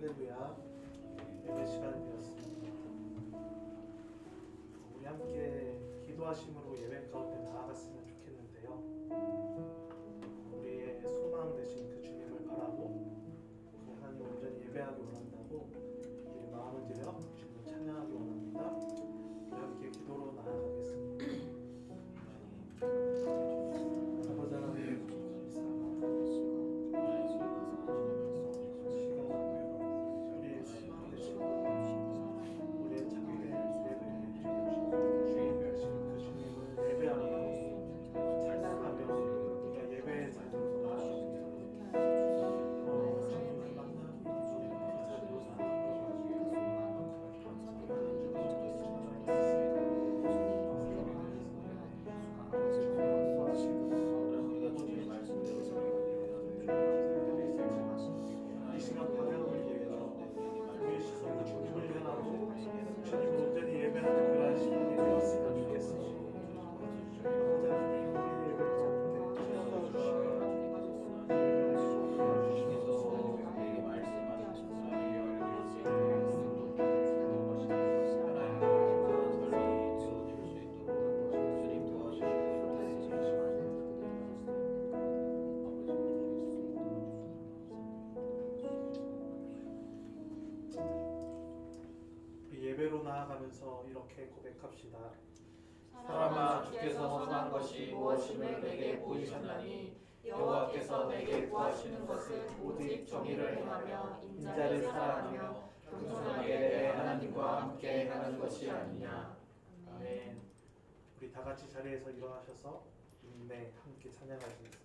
할렐루야. 예배 시간이 되었습니다. 우리 함께 기도하심으로 예배 가운데 나아갔으면 좋겠는데요. 우리의 소망 되신 그 주님을 바라고 하나님 온전히 예배하기 원한다고 우리의 마음을 들여 주님을 찬양하기 원합니다. 우리 함께 기도로 나아가겠습니다. 아버지 하나님, 예배로 나아가면서 이렇게 고백합시다. 사람아, 주께서 선한 것이 무엇임을 내게 보이셨나니 여호와께서 내게 구하시는 것은 오직 정의를 행하며 인자를 사랑하며 겸손하게 내 하나님과 함께 하는 것이 아니냐. 아멘. 우리 다 같이 자리에서 일어나셔서 함께 찬양하시겠습니다.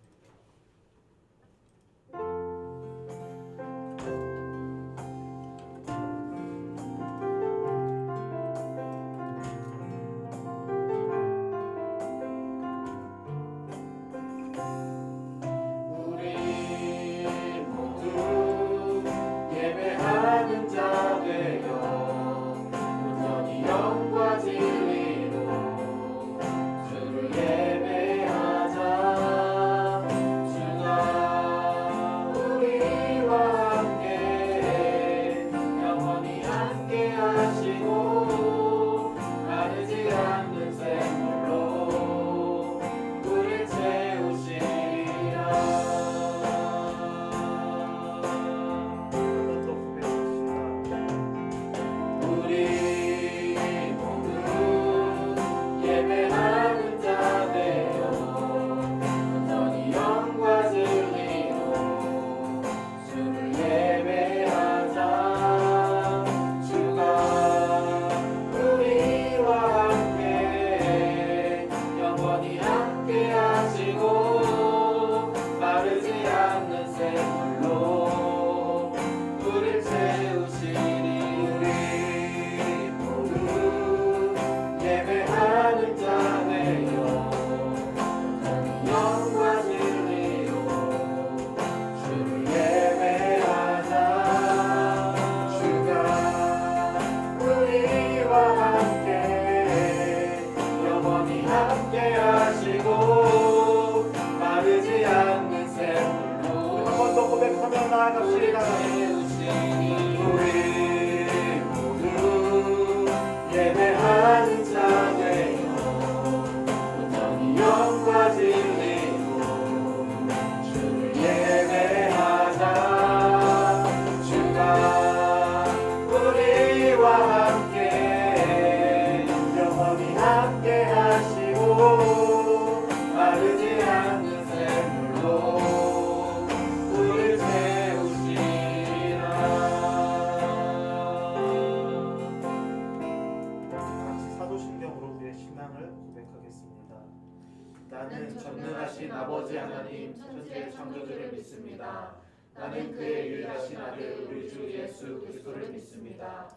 나는 전능하신 아버지 하나님 천지의 창조주를 믿습니다. 나는 그의 유일하신 아들 우리 주 예수 그리스도를 믿습니다.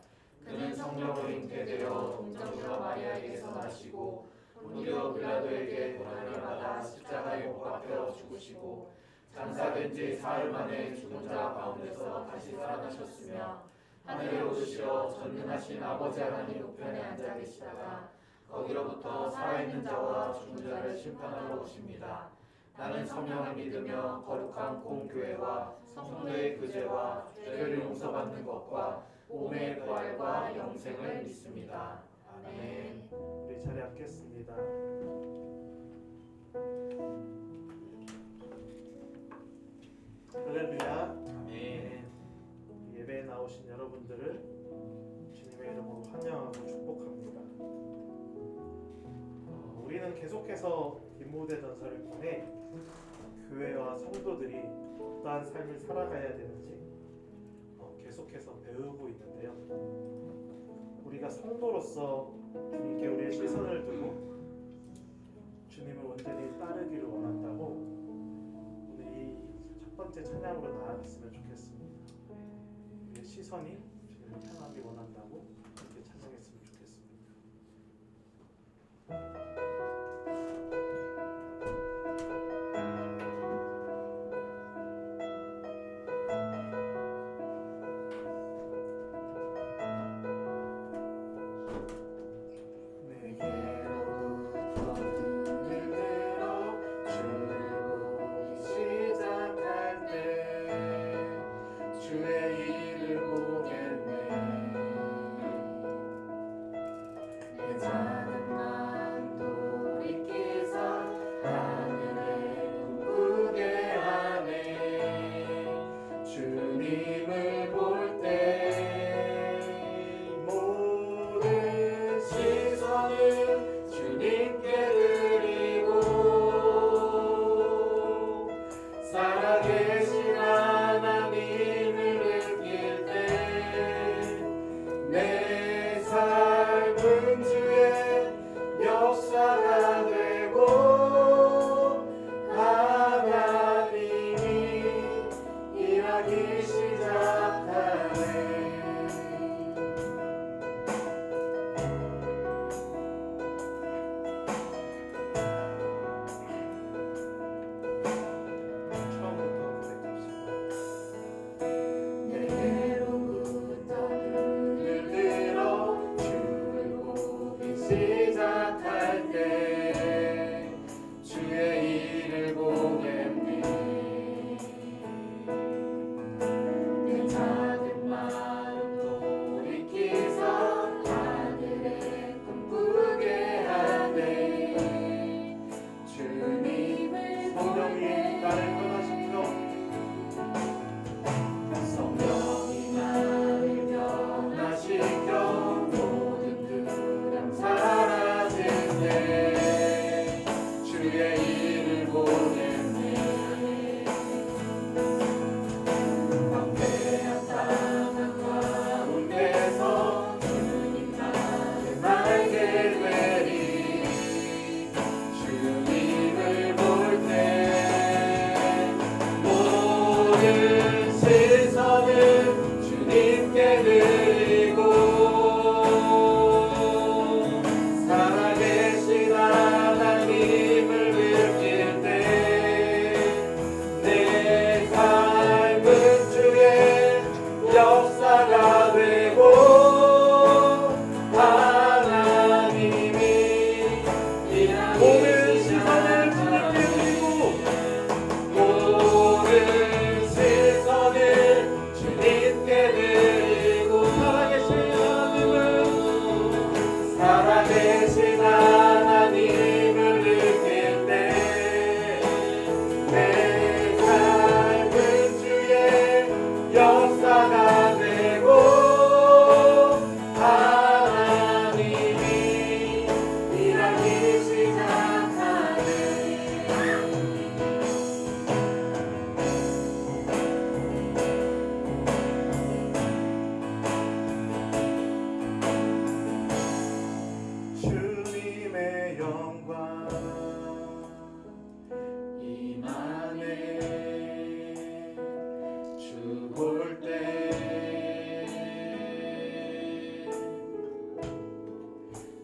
그는 성령으로 잉태되어 동정녀 마리아에게서 나시고 본디오 빌라도에게 고난을 받아 십자가에 못 박혀 죽으시고 장사된 지 사흘 만에 죽은 자 가운데서 다시 살아나셨으며 하늘에 오르시어 전능하신 아버지 하나님 우편에 앉아 계시다가 거기로부터 살아있는 자와 죽은 자를 심판하러 오십니다. 나는 성령을 믿으며 거룩한 공교회와 성도의 구제와 죄를 용서받는 것과 몸의 부활과 영생을 믿습니다. 아멘. 우리 자리 앉겠습니다. 할렐루야. 아멘. 예배에 나오신 여러분들을 주님의 이름으로 환영하고 축복합니다. 우리는 계속해서 디모데 전서를 통해 교회와 성도들이 어떠한 삶을 살아가야 되는지 계속해서 배우고 있는데요. 우리가 성도로서 주님께 우리의 시선을 두고 주님을 온전히 따르기를 원한다고 오늘 이 첫 번째 찬양으로 나아갔으면 좋겠습니다. 우리의 시선이 주님을 향하기 원한다고 이렇게 찬양했으면 좋겠습니다.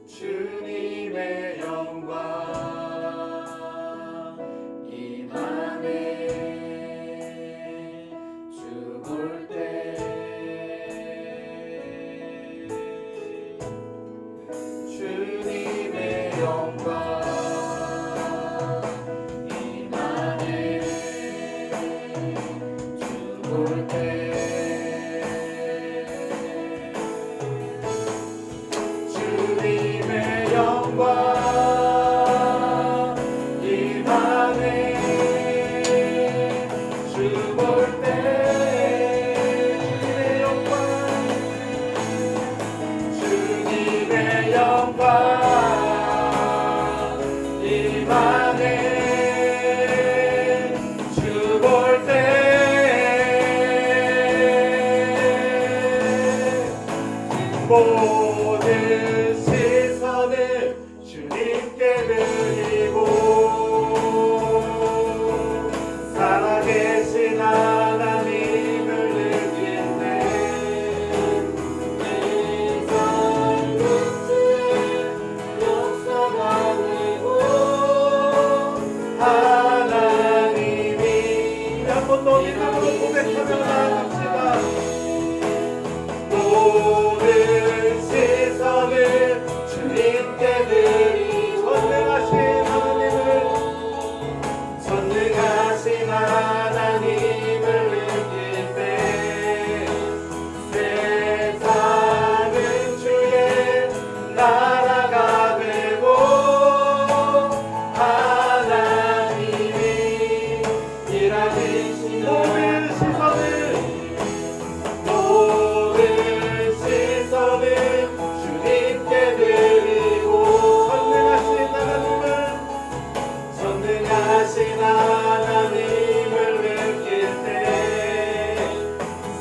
주님의 영광 임하네 볼 때 주님의 영광 모든 시선을 주님께 드리고 살아계신 하나님을 느낄 때 내 삶은 역사가 되고 하나님이 한 번 더 믿음으로 고백하며 나아갑시다. 모든 시선을 주님께 드리고 전능하신 하나님을 느낄 때 세상은 주의 나라가 되고 하나님이 일하시는 모든 시선을 주님께 드리고 전능하신 하나님을 느낄 때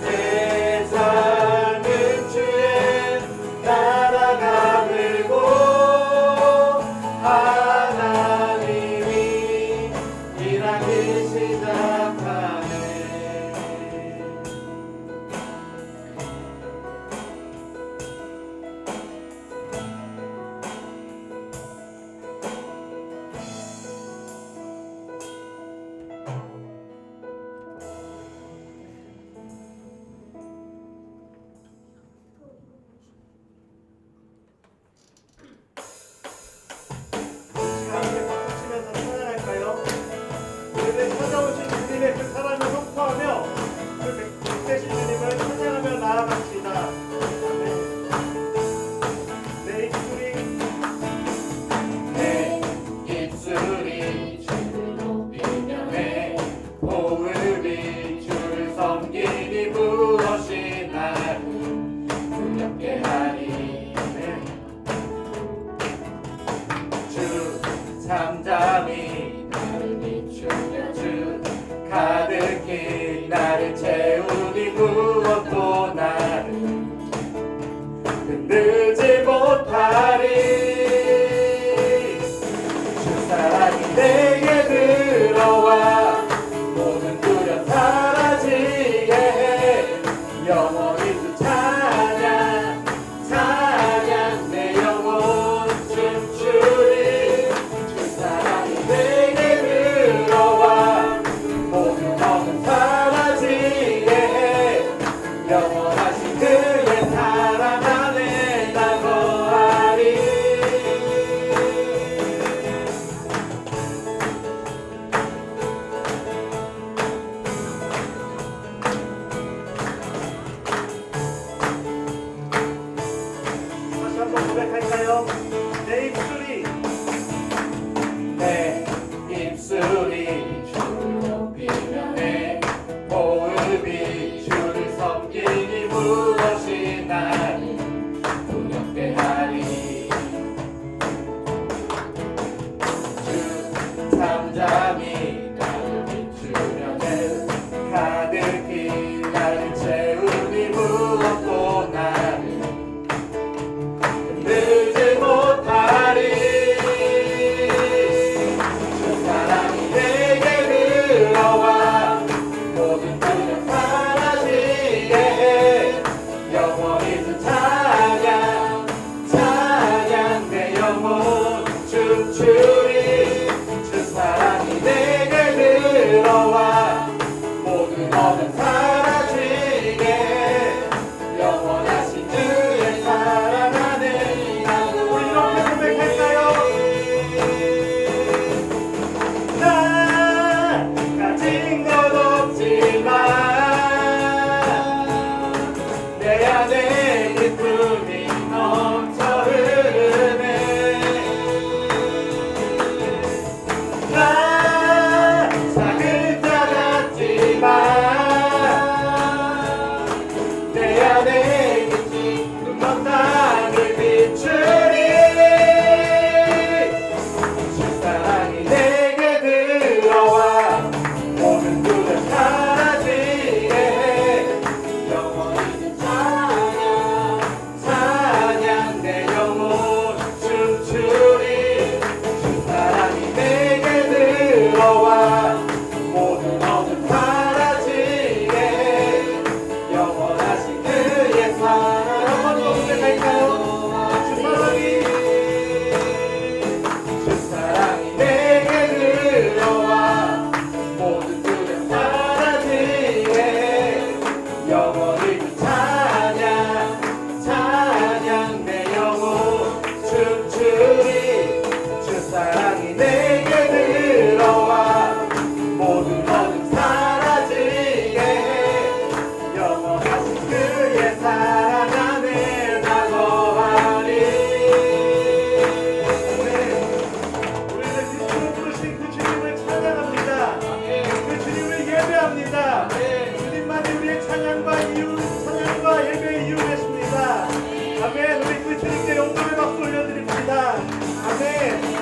세상은 주의 나라가 되고 하나님이 일하기 시작하네. 함께 박수치면서 찬양할까요? 우리는 찾아오신 주님의 그 사랑을 선포하며 그 백되신 주님을 찬양하며 나아갑시다. 아멘. 내 입술이 내 입술이 주를 높이며 내 호흡이 주를 섬기니 무엇이 나를 두렵게 하리. 주 잠잠히 나를 비추며 주 가득히 나를 채우니 무엇도 나를 흔들지 못하리. 주 사랑이 내게 들어와 모든 두려움 사라지게 해. 영원히 주 찬양 찬양 내 영혼 춤추리. 주 사랑이 내게 들어와 모든 어둠 사라지게 해. 영원하신 그의 사랑 안에 나 거하리. 다시 한번 고백할까요? 내 입술이 내 입술이 주를 높이며 내 호흡이 주를 섬기니 무엇이 나를 두렵게 하리. 주 잠잠히 나를 비추며 내 가득히 나를 채우니 무엇도 나를 흔들지 못하리. 주 사랑이 내게 들어와 모든 두려움 사라지게 해. 영원히 주 찬양 찬양 내 영혼 춤추리. 주 사랑이 내게 들어와 모든 어둠 사라지게 해. 영원하신 주의 사랑 안에 나는 우리 이렇게 고백할까요? 나 가진 것 없지만 찬양과 예배의 이유 되십니다. 아멘. 우리 그리스도님께 영광의 박수 올려드립니다. 아멘.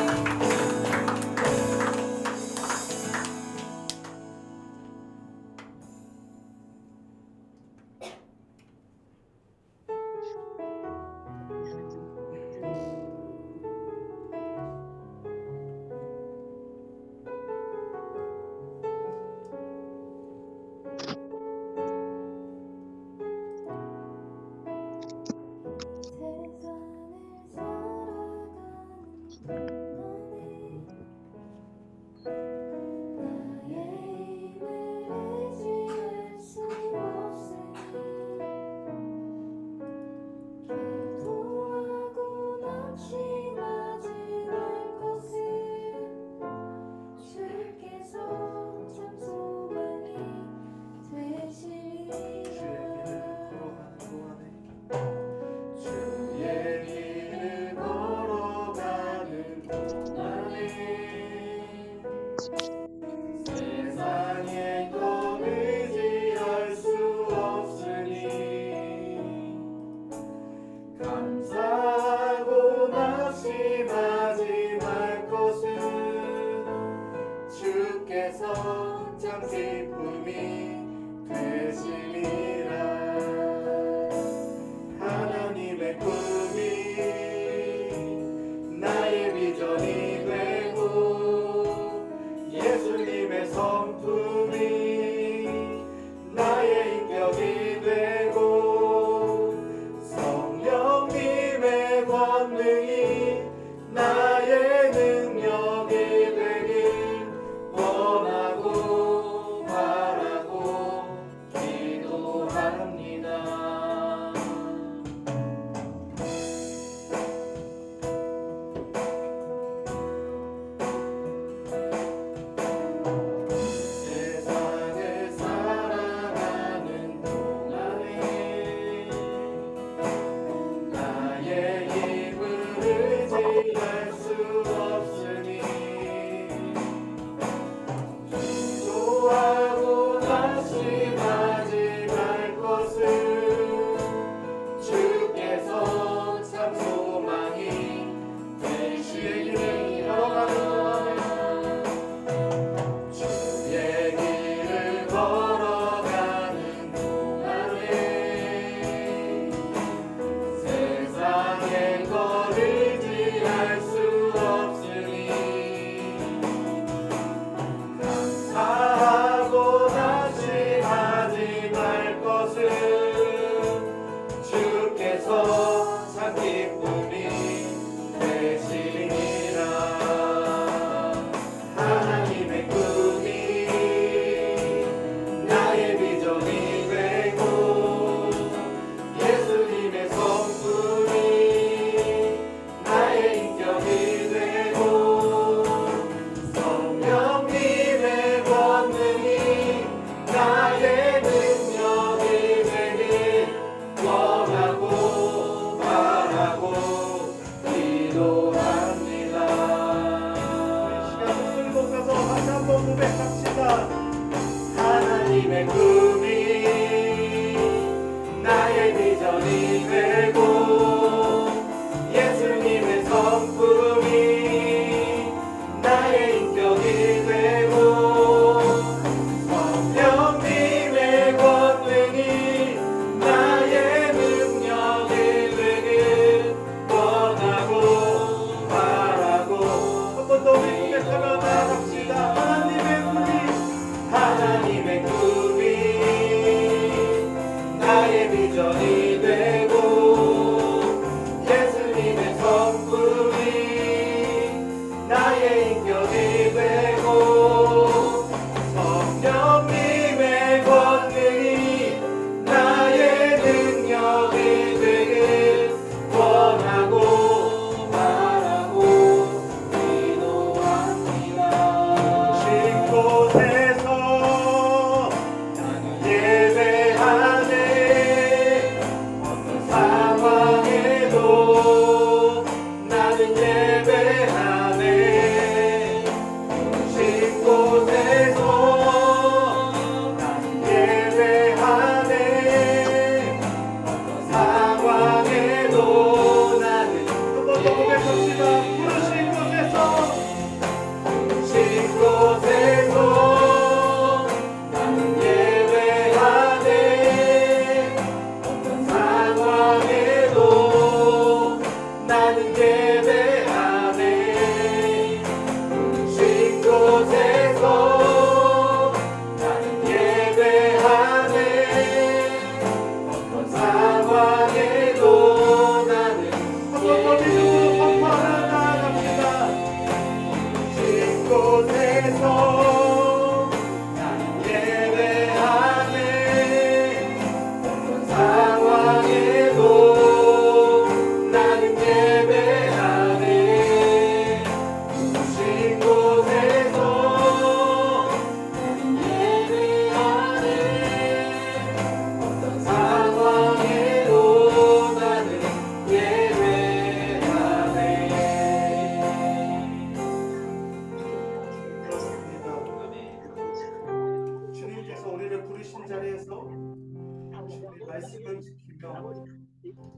가운데서도 주님 말씀을 지키며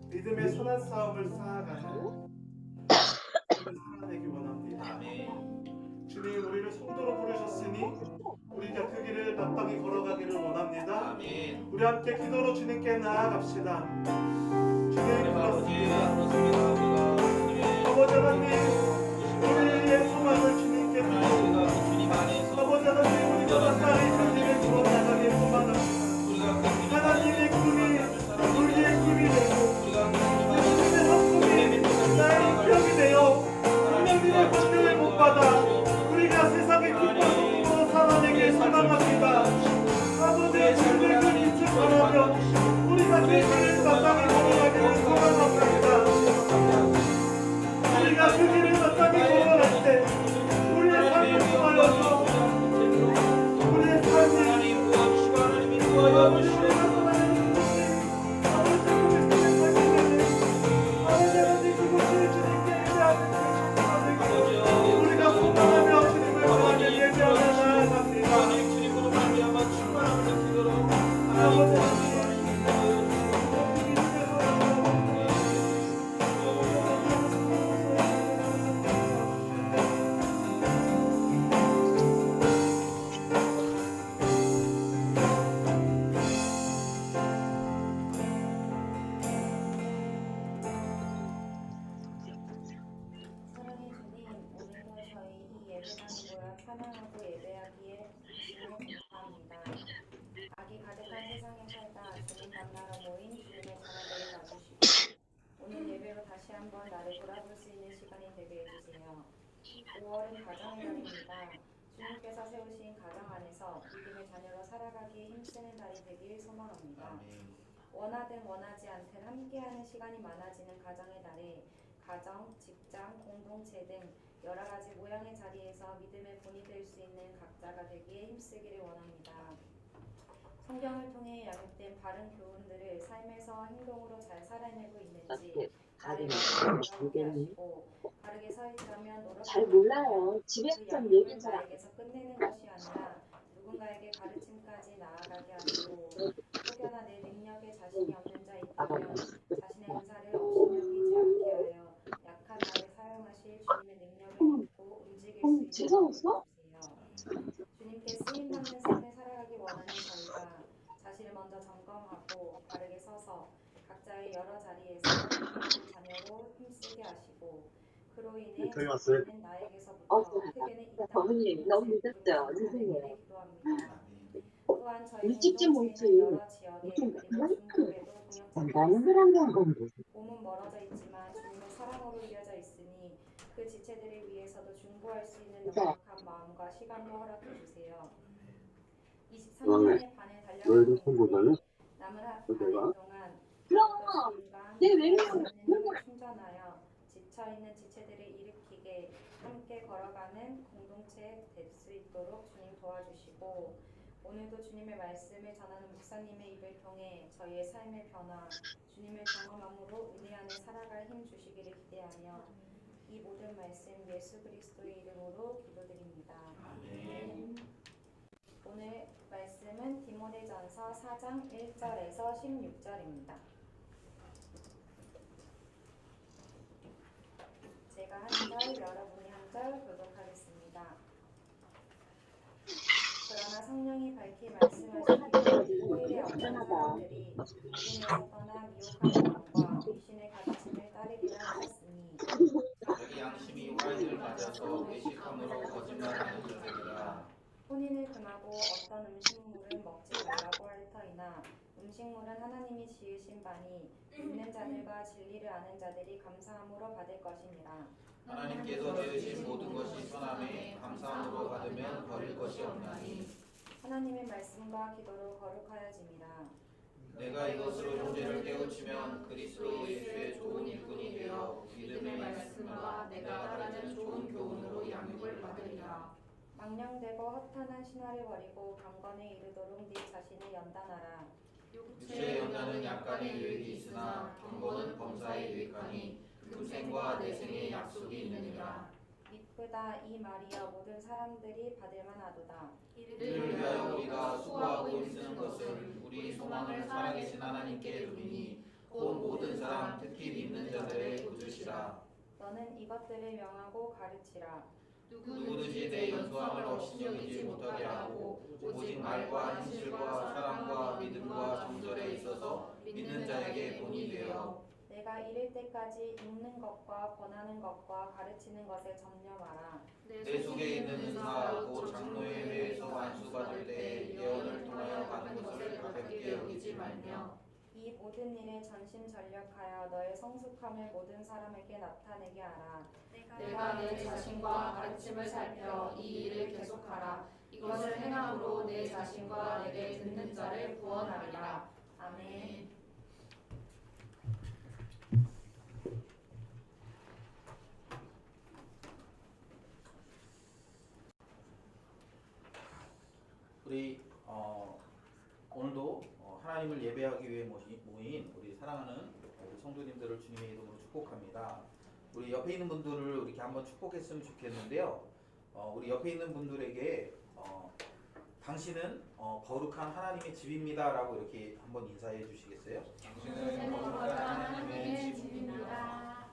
믿음의 선한 싸움을 쌓아가는 살아내기 원합니다. 아멘. 주님 우리를 성도로 부르셨으니 우리가 그 길을 마땅히 걸어가기를 원합니다. 아멘. 우리 함께 기도로 주님께 나아갑시다. 주님 아버지, 그렇습니다. 그렇습니다. 우리가 아버지 하나님 우리의 소망을 주님께 드리고 우리가 주님 안에서 아버지 하나님 우리가 마땅히 그 길을 걸어나가길 소망합니다. 우리가 하나님의 꿈이 우리의 힘이 되고 우리가 주님의 성품이 나의 힘이 되어 하나님의 권능을 못 받아 우리가 세상의 기뻐서 살아내길 소망합니다. 아버지의 주님의 그 빛을 바라며 우리가 그 길을 마땅히 걸어가기를 소망합니다. 우리가 그 길을 마땅히 걸어갈 때 우리의 삶을 통하여서 우리의 삶이 하나님 도와주시고 하나님이 도와주시고 우리가 소망하며 주님을 구하며 예배하며 나아갑니다. 하나님 주님으로 말미암아 충만함을 느끼도록 아버지 사랑의 주님, 오늘도 저희 이 예배당을 모여 찬양하고 예배하기에 주님 감사합니다. 악이 가득한 세상에 살다 주님 만나러 모인 주님의 자녀들을 봐주시고 오늘 예배로 다시 한번 나를 돌아볼 수 있는 시간이 되게 해주세요. 5월은 가정의 달입니다. 주님께서 세우신 가정 안에서 믿음의 자녀로 살아가기에 힘쓰는 달이 되길 소망합니다. 원하든 원하지 않든 함께하는 시간이 많아지는 가정의 달에 가정, 직장, 공동체 등 여러 가지 모양의 자리에서 믿음의 본이 될 수 있는 각자가 되기에 힘쓰기를 원합니다. 성경을 통해 양육된 바른 교훈들을 삶에서 행동으로 잘 살아내고 있는지 나를 돌아보게 하시고 바르게 서 있다면 잘 노력하고 몰라요. 집에서 그 좀 양육을 얘기 잘 안 나에게서 끝내는 것이 아니라 누군가에게 가르침까지 나아가게 하시고 혹여나 내 능력에 자신이 없는 자 있다면 자신의 은사를 업신여기지 않게 하여 약한 나를 사용하실 주님의 능력을 믿고 움직일 수 있는 죄송했어? 주세요. 주님께 쓰임받는 삶을 살아가기 원하는 저희가 자신을 먼저 점검하고 바르게 서서 각자의 여러 자리에서 믿음의 자녀로 힘쓰게 하시고 그로 인해 저희 왔어요. 자신은 나에게서부터 크게는 이 땅 어머님 너무 늦었죠. 죄송해요. 기도합니다. 또한 저희 우리 집집 공동체는 모습이 여러 지역에 좀 그리고 중국에도 공영체가 나는 사람이란 건데. 몸은 멀어져 있지만 주님의 사랑으로 이어져 있으니 그 지체들을 위해서도 중보할 수 있는 넉넉한 마음과 시간도 허락해 주세요. 23년의 반을 달려가고 있는데 남은 반일 동안 그럼 주님과 내 함께 외면을 하시는 힘을 충전하여 지쳐있는 지체들을 일으키게 함께 걸어가는 공동체 될 수 있도록 주님 도와주시고 오늘도 주님의 말씀을 전하는 목사님의 입을 통해 저희의 삶의 변화, 주님을 경험함으로 은혜 안에 살아갈 힘 주시기를 기대하며 이 모든 말씀 예수 그리스도의 이름으로 기도드립니다. 아멘. 오늘 말씀은 디모데전서 4장 1절에서 16절입니다. 제가 한 절, 여러분이 한 절 교독하겠습니다. 그러나 성령이 밝히 말씀하시기를 오히려 어떤 사람들이 믿음에서 떠나 미혹한 마음과 귀신의 가르침을 따르리라 하셨으니 자기 양심이 와인을 맞아서 외식함으로 거짓말하는 자들이라. 혼인을 금하고 어떤 음식물은 먹지 말라고 할 터이나 음식물은 하나님이 지으신 바니 믿는 자들과 진리를 아는 자들이 감사함으로 받을 것이니라. 하나님께서 지으신 모든 것이 선함에 감사함으로 받으면 버릴 것이 없나니 하나님의 말씀과 기도로 거룩하여짐이라. 내가 이것으로 형제를 깨우치면 그리스도 예수의 좋은 일꾼이 되어 믿음의 말씀과 내가 따르는 좋은 교훈으로 양육을 받으리라. 망령되고 허탄한 신화를 버리고 강건에 이르도록 네 자신을 연단하라. 육체의 연단은 약간의 유익이 있으나 경건은 범사에 유익하니 금생과 내생의 약속이 있느니라. 이쁘다 이 말이여 모든 사람들이 받을만하도다. 이를 위하여 우리가 수고하고 힘쓰는 것은 우리 우리 소망을 살아계신 하나님께 두리니 곧 모든 사람 특히 믿는 자들의 구주시라. 너는 이것들을 명하고 가르치라. 누구든지 내 연수함을 업신여기지 못하게 하고 오직 말과 진실과 사랑과 믿음과 정절에 있어서 믿는 자에게 본이 되어 내가 이를 때까지 읽는 것과 권하는 것과 가르치는 것에 전념하라. 내 속에 있는 은사 곧 장로에 대해서 안수받을 때 예언을 통하여 받은 것을 가볍게 여기지 말며 이 모든 일에 전심전력하여 너의 성숙함을 모든 사람에게 나타내게 하라. 내가 내 자신과 가르침을 살펴 이 일을 계속하라. 이것을 행함으로 내 자신과 내게 듣는 자를 구원하리라. 아멘. 우리 오늘도 하나님을 예배하기 위해 모인 우리 사랑하는 우리 성도님들을 주님의 이름으로 축복합니다. 우리 옆에 있는 분들을 이렇게 한번 축복했으면 좋겠는데요. 우리 옆에 있는 분들에게 당신은 거룩한 하나님의 집입니다라고 이렇게 한번 인사해 주시겠어요? 당신은 거룩한 하나님의 집입니다.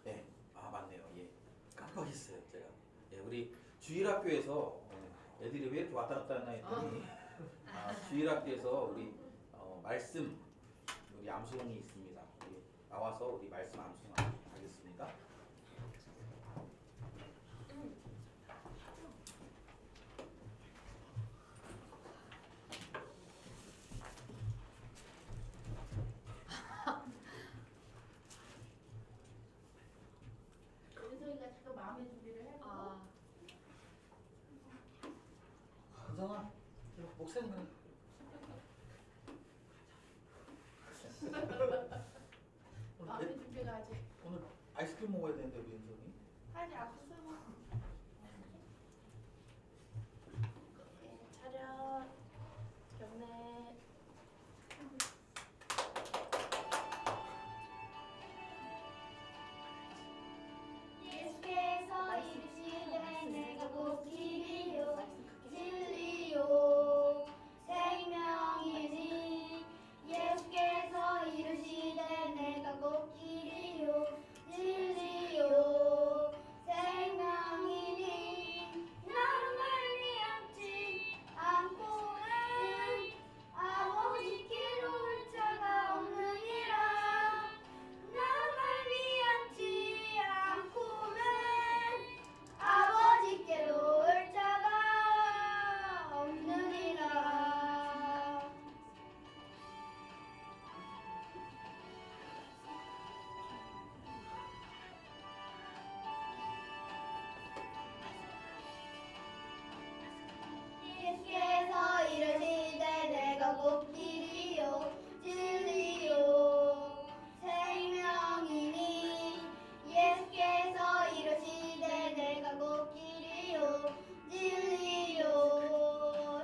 네, 맞네요. 예, 깜빡했어요 제가. 예, 우리 주일학교에서 애들이 왜 이렇게 왔다 갔다 하나 했더니 주일학교에서 우리 말씀 우리 암송이 있습니다. 나와서 우리 말씀 암송하겠습니다. 윤성이가 자꾸 마음의 준비를 해. 은성아, 목사님 마음의 준비가 아직 오늘 아이스크림 먹어야 되는데 우리 은성이. 하지 않았어. 차렷. 경례. 예수께서 이르시되 내가 곧 길이요 진리요 생명이니 예수께서 이르시되 내가 곧 길이요 진리요 생명이니 나를 말미암지 않고는 아버지께로 올 자가 없느니라. 나를 말미암지 않고는 아버지께로 올 자가 없느니라. 예수께서 이르시되 내가 곧 길이요 진리요 생명이니 예수께서 이르시되 내가 곧 길이요 진리요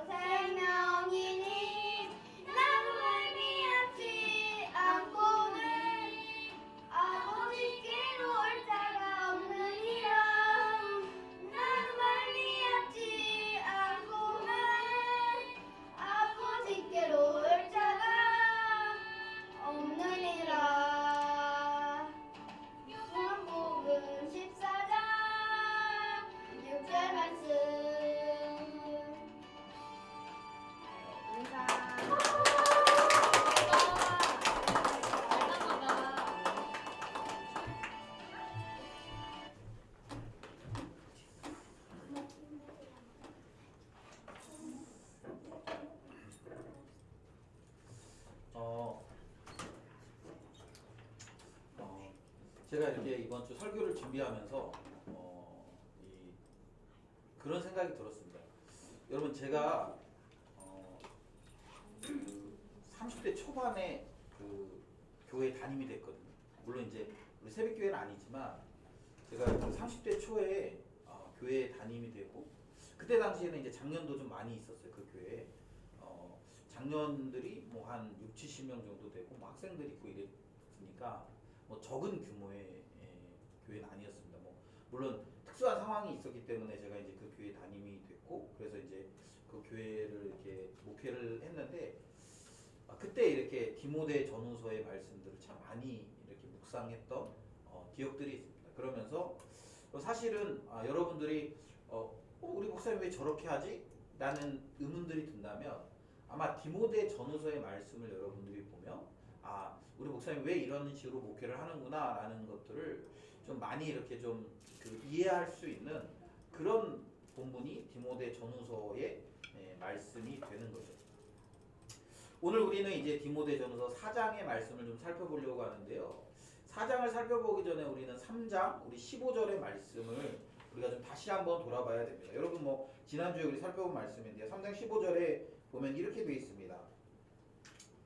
생명이니 나로 말미암지 않고는 아버지께로 올 자가 없느니라. 나로 말미암지 않고는 아버지께로 올 자가 없느니라. 요한복음 14장 6절 말씀. 인사. 제가 이렇게 이번 주 설교를 준비하면서 그런 생각이 들었습니다. 여러분 제가 그 30대 초반에 그 교회 담임이 됐거든요. 물론 이제 우리 새벽교회는 아니지만 제가 그 30대 초에 교회 담임이 되고 그때 당시에는 이제 장년도 좀 많이 있었어요. 그 교회에 장년들이 뭐 한 6, 70명 정도 되고 뭐 학생들이 있고 이랬으니까 뭐 적은 규모의 교회는 아니었습니다. 뭐 물론 특수한 상황이 있었기 때문에 제가 이제 그 교회 담임이 됐고 그래서 이제 그 교회를 이렇게 목회를 했는데 그때 이렇게 디모데 전후서의 말씀들을 참 많이 이렇게 묵상했던 기억들이 있습니다. 그러면서 사실은 여러분들이 우리 목사님 왜 저렇게 하지? 라는 의문들이 든다면 아마 디모데 전후서의 말씀을 여러분들이 보면 우리 목사님 왜 이런 식으로 목회를 하는구나 라는 것들을 좀 많이 이렇게 좀 이해할 수 있는 그런 본문이 디모데 전후서의 말씀이 되는 거죠. 오늘 우리는 이제 디모데 전후서 4장의 말씀을 좀 살펴보려고 하는데요. 4장을 살펴보기 전에 우리는 3장 우리 15절의 말씀을 우리가 좀 다시 한번 돌아봐야 됩니다. 여러분 뭐 지난주에 우리 살펴본 말씀인데요. 3장 15절에 보면 이렇게 되어 있습니다.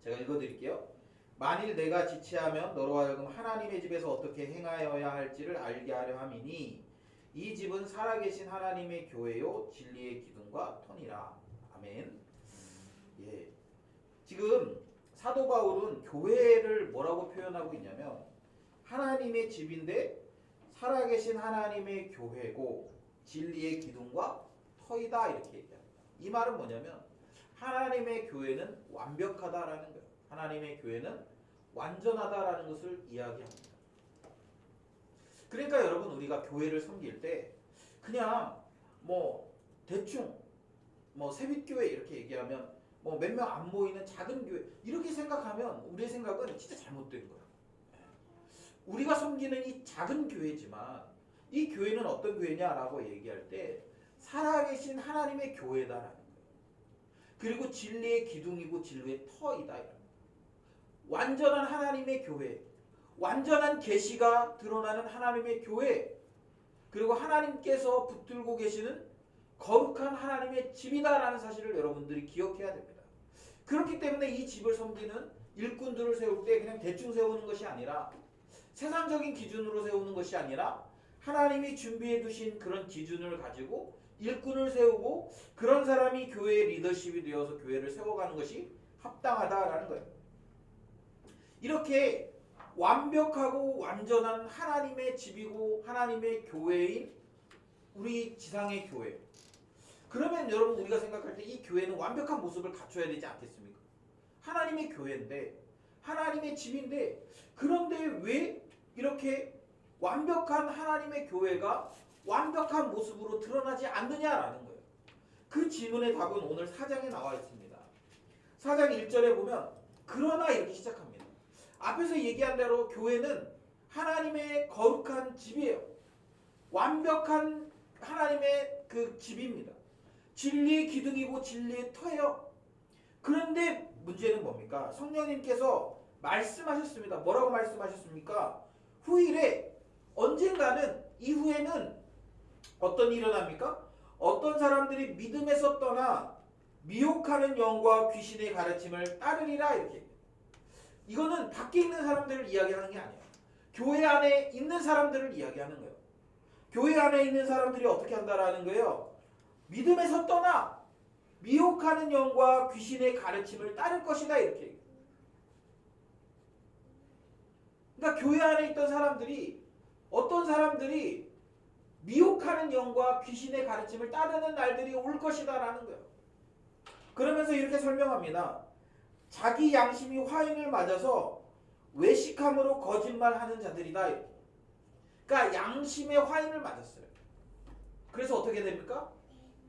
제가 읽어드릴게요. 만일 내가 지체하면 너로 하여금 하나님의 집에서 어떻게 행하여야 할지를 알게 하려 함이니 이 집은 살아계신 하나님의 교회요 진리의 기둥과 터니라. 아멘. 예. 지금 사도 바울은 교회를 뭐라고 표현하고 있냐면 하나님의 집인데 살아계신 하나님의 교회고 진리의 기둥과 터이다 이렇게 얘기합니다. 이 말은 뭐냐면 하나님의 교회는 완벽하다라는 거예요. 하나님의 교회는 완전하다라는 것을 이야기합니다. 그러니까 여러분 우리가 교회를 섬길 때 그냥 뭐 대충 뭐 세빛교회 이렇게 얘기하면 뭐 몇 명 안 모이는 작은 교회 이렇게 생각하면 우리의 생각은 진짜 잘못된 거예요. 우리가 섬기는 이 작은 교회지만 이 교회는 어떤 교회냐라고 얘기할 때 살아계신 하나님의 교회다라는 거예요. 그리고 진리의 기둥이고 진리의 터이다. 완전한 하나님의 교회, 완전한 계시가 드러나는 하나님의 교회, 그리고 하나님께서 붙들고 계시는 거룩한 하나님의 집이다라는 사실을 여러분들이 기억해야 됩니다. 그렇기 때문에 이 집을 섬기는 일꾼들을 세울 때 그냥 대충 세우는 것이 아니라 세상적인 기준으로 세우는 것이 아니라 하나님이 준비해 두신 그런 기준을 가지고 일꾼을 세우고 그런 사람이 교회의 리더십이 되어서 교회를 세워가는 것이 합당하다라는 거예요. 이렇게 완벽하고 완전한 하나님의 집이고 하나님의 교회인 우리 지상의 교회. 그러면 여러분 우리가 생각할 때 이 교회는 완벽한 모습을 갖춰야 되지 않겠습니까? 하나님의 교회인데 하나님의 집인데 그런데 왜 이렇게 완벽한 하나님의 교회가 완벽한 모습으로 드러나지 않느냐라는 거예요. 그 질문의 답은 오늘 4장에 나와 있습니다. 4장 1절에 보면 그러나 이렇게 시작합니다. 앞에서 얘기한 대로 교회는 하나님의 거룩한 집이에요. 완벽한 하나님의 그 집입니다. 진리의 기둥이고 진리의 터예요. 그런데 문제는 뭡니까? 성령님께서 말씀하셨습니다. 뭐라고 말씀하셨습니까? 후일에 언젠가는 이후에는 어떤 일이 일어납니까? 어떤 사람들이 믿음에서 떠나 미혹하는 영과 귀신의 가르침을 따르리라 이렇게. 이거는 밖에 있는 사람들을 이야기하는 게 아니에요. 교회 안에 있는 사람들을 이야기하는 거예요. 교회 안에 있는 사람들이 어떻게 한다라는 거예요? 믿음에서 떠나 미혹하는 영과 귀신의 가르침을 따를 것이다 이렇게. 그러니까 교회 안에 있던 사람들이 어떤 사람들이 미혹하는 영과 귀신의 가르침을 따르는 날들이 올 것이다라는 거예요. 그러면서 이렇게 설명합니다. 자기 양심이 화인을 맞아서 외식함으로 거짓말하는 자들이다. 이렇게. 그러니까 양심의 화인을 맞았어요. 그래서 어떻게 됩니까?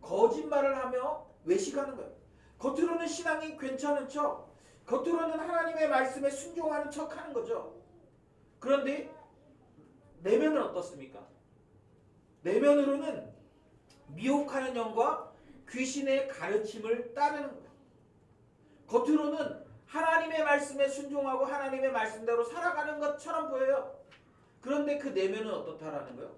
거짓말을 하며 외식하는 거예요. 겉으로는 신앙이 괜찮은 척, 겉으로는 하나님의 말씀에 순종하는 척 하는 거죠. 그런데 내면은 어떻습니까? 내면으로는 미혹하는 영과 귀신의 가르침을 따르는 거예요. 겉으로는 하나님의 말씀에 순종하고 하나님의 말씀대로 살아가는 것처럼 보여요. 그런데 그 내면은 어떻다라는 거예요?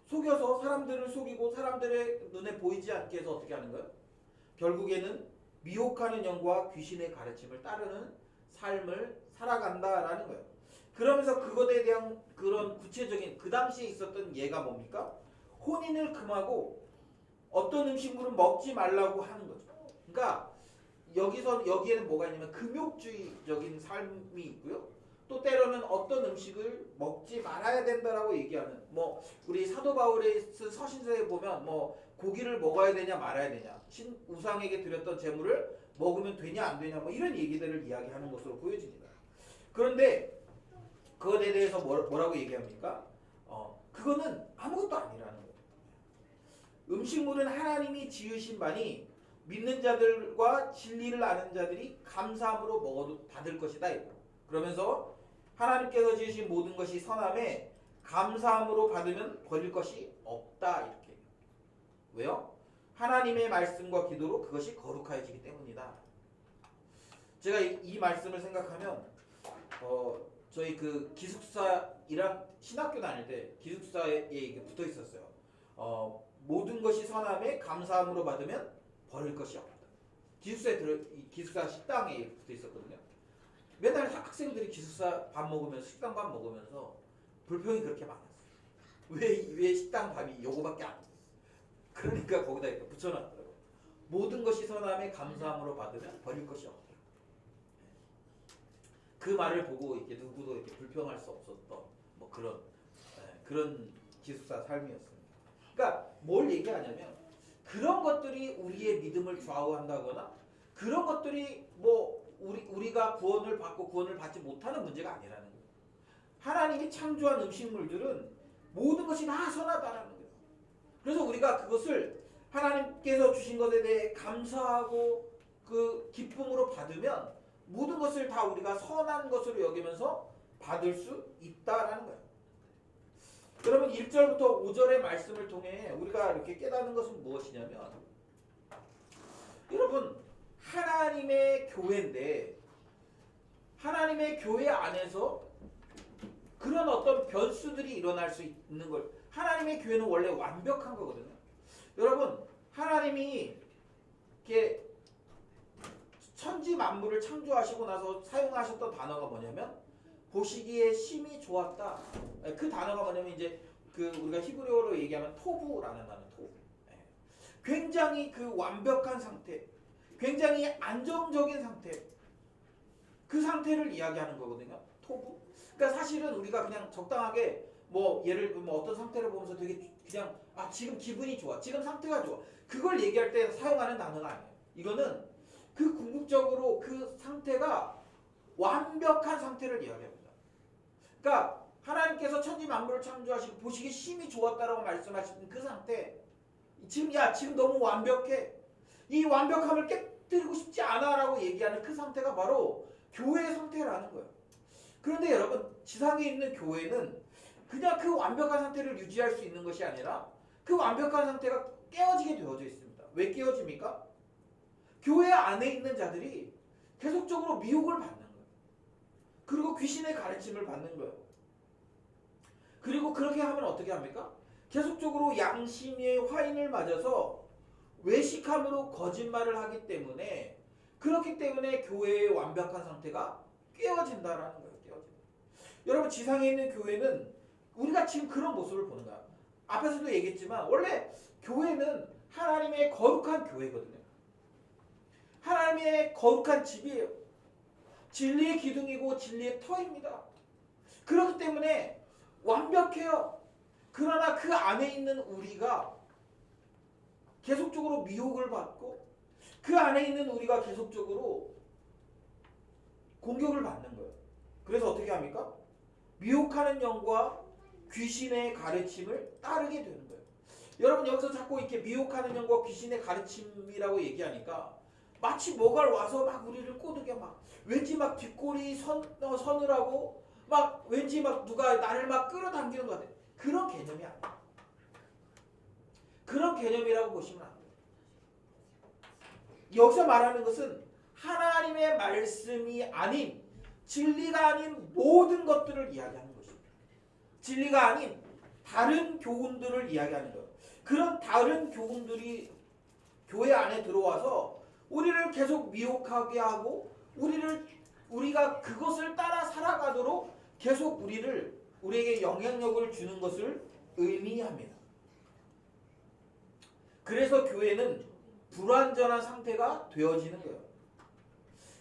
속여서 사람들을 속이고 사람들의 눈에 보이지 않게 해서 어떻게 하는 거예요? 결국에는 미혹하는 영과 귀신의 가르침을 따르는 삶을 살아간다라는 거예요. 그러면서 그것에 대한 그런 구체적인 그 당시에 있었던 예가 뭡니까? 혼인을 금하고 어떤 음식물은 먹지 말라고 하는 거죠. 그러니까 여기에는 뭐가 있냐면 금욕주의적인 삶이 있고요. 또 때로는 어떤 음식을 먹지 말아야 된다라고 얘기하는 뭐 우리 사도 바울의 쓴 서신서에 보면 뭐 고기를 먹어야 되냐 말아야 되냐 신 우상에게 드렸던 제물을 먹으면 되냐 안 되냐 뭐 이런 얘기들을 이야기하는 것으로 보여집니다. 그런데 그것에 대해서 뭐라고 얘기합니까? 그거는 아무것도 아니라는 거예요. 음식물은 하나님이 지으신 바니 믿는 자들과 진리를 아는 자들이 감사함으로 먹어도 받을 것이다 이거. 그러면서 하나님께서 지으신 모든 것이 선함에 감사함으로 받으면 버릴 것이 없다 이렇게. 왜요? 하나님의 말씀과 기도로 그것이 거룩해지기 때문이다. 제가 이 말씀을 생각하면 저희 그 기숙사이랑 신학교 다닐 때 기숙사에 이게 붙어 있었어요. 모든 것이 선함에 감사함으로 받으면 버릴 것이 없다. 기숙사 식당에 붙어 있었거든요. 맨날 학생들이 기숙사 밥 먹으면서 식당 밥 먹으면서 불평이 그렇게 많았어요. 왜 식당 밥이 요거밖에 안 돼? 그러니까 거기다 이렇게 붙여놨더라고요. 모든 것이 선함에 감사함으로 받으면 버릴 것이 없다. 그 말을 보고 이렇게 누구도 이렇게 불평할 수 없었던 뭐 그런 기숙사 삶이었습니다. 그러니까 뭘 얘기하냐면 그런 것들이 우리의 믿음을 좌우한다거나 그런 것들이 뭐 우리가 구원을 받고 구원을 받지 못하는 문제가 아니라는 거예요. 하나님이 창조한 음식물들은 모든 것이 다 선하다라는 거예요. 그래서 우리가 그것을 하나님께서 주신 것에 대해 감사하고 그 기쁨으로 받으면 모든 것을 다 우리가 선한 것으로 여기면서 받을 수 있다라는 거예요. 그러면 1절부터 5절의 말씀을 통해 우리가 이렇게 깨닫는 것은 무엇이냐면 여러분 하나님의 교회인데 하나님의 교회 안에서 그런 어떤 변수들이 일어날 수 있는 걸 하나님의 교회는 원래 완벽한 거거든요. 여러분 하나님이 이렇게 천지 만물을 창조하시고 나서 사용하셨던 단어가 뭐냐면 보시기에 심히 좋았다. 그 단어가 뭐냐면 이제 그 우리가 히브리어로 얘기하면 토부라는 단어 토부. 굉장히 그 완벽한 상태, 굉장히 안정적인 상태, 그 상태를 이야기하는 거거든요. 토부. 그러니까 사실은 우리가 그냥 적당하게 뭐 예를 들면 어떤 상태를 보면서 되게 그냥 지금 기분이 좋아, 지금 상태가 좋아, 그걸 얘기할 때 사용하는 단어가 아니에요. 이거는 그 궁극적으로 그 상태가 완벽한 상태를 이야기합니다. 그러니까 하나님께서 천지 만물을 창조하시고 보시기 심히 좋았다라고 말씀하시는 그 상태, 지금 너무 완벽해, 이 완벽함을 깨뜨리고 싶지 않아라고 얘기하는 그 상태가 바로 교회의 상태라는 거예요. 그런데 여러분 지상에 있는 교회는 그냥 그 완벽한 상태를 유지할 수 있는 것이 아니라 그 완벽한 상태가 깨어지게 되어져 있습니다. 왜 깨어집니까? 교회 안에 있는 자들이 계속적으로 미혹을 받는 거예요. 그리고 귀신의 가르침을 받는 거예요. 그리고 그렇게 하면 어떻게 합니까? 계속적으로 양심의 화인을 맞아서 외식함으로 거짓말을 하기 때문에 그렇기 때문에 교회의 완벽한 상태가 깨어진다라는 거예요. 깨어진다. 여러분 지상에 있는 교회는 우리가 지금 그런 모습을 보는 거야. 앞에서도 얘기했지만 원래 교회는 하나님의 거룩한 교회거든요. 하나님의 거룩한 집이에요. 진리의 기둥이고 진리의 터입니다. 그렇기 때문에 완벽해요. 그러나 그 안에 있는 우리가 계속적으로 미혹을 받고 그 안에 있는 우리가 계속적으로 공격을 받는 거예요. 그래서 어떻게 합니까? 미혹하는 영과 귀신의 가르침을 따르게 되는 거예요. 여러분 여기서 자꾸 이렇게 미혹하는 영과 귀신의 가르침이라고 얘기하니까 마치 뭐가 와서 막 우리를 꼬드겨 막 왠지 막 뒷골이 서늘하고 막 왠지 막 누가 나를 막 끌어당기는 것 같아. 그런 개념이 아니에요. 그런 개념이라고 보시면 안 돼요. 여기서 말하는 것은 하나님의 말씀이 아닌 진리가 아닌 모든 것들을 이야기하는 것입니다. 진리가 아닌 다른 교훈들을 이야기하는 거예요. 그런 다른 교훈들이 교회 안에 들어와서 우리를 계속 미혹하게 하고 우리가 그것을 따라 살아가도록 계속 우리에게 영향력을 주는 것을 의미합니다. 그래서 교회는 불완전한 상태가 되어지는 거예요.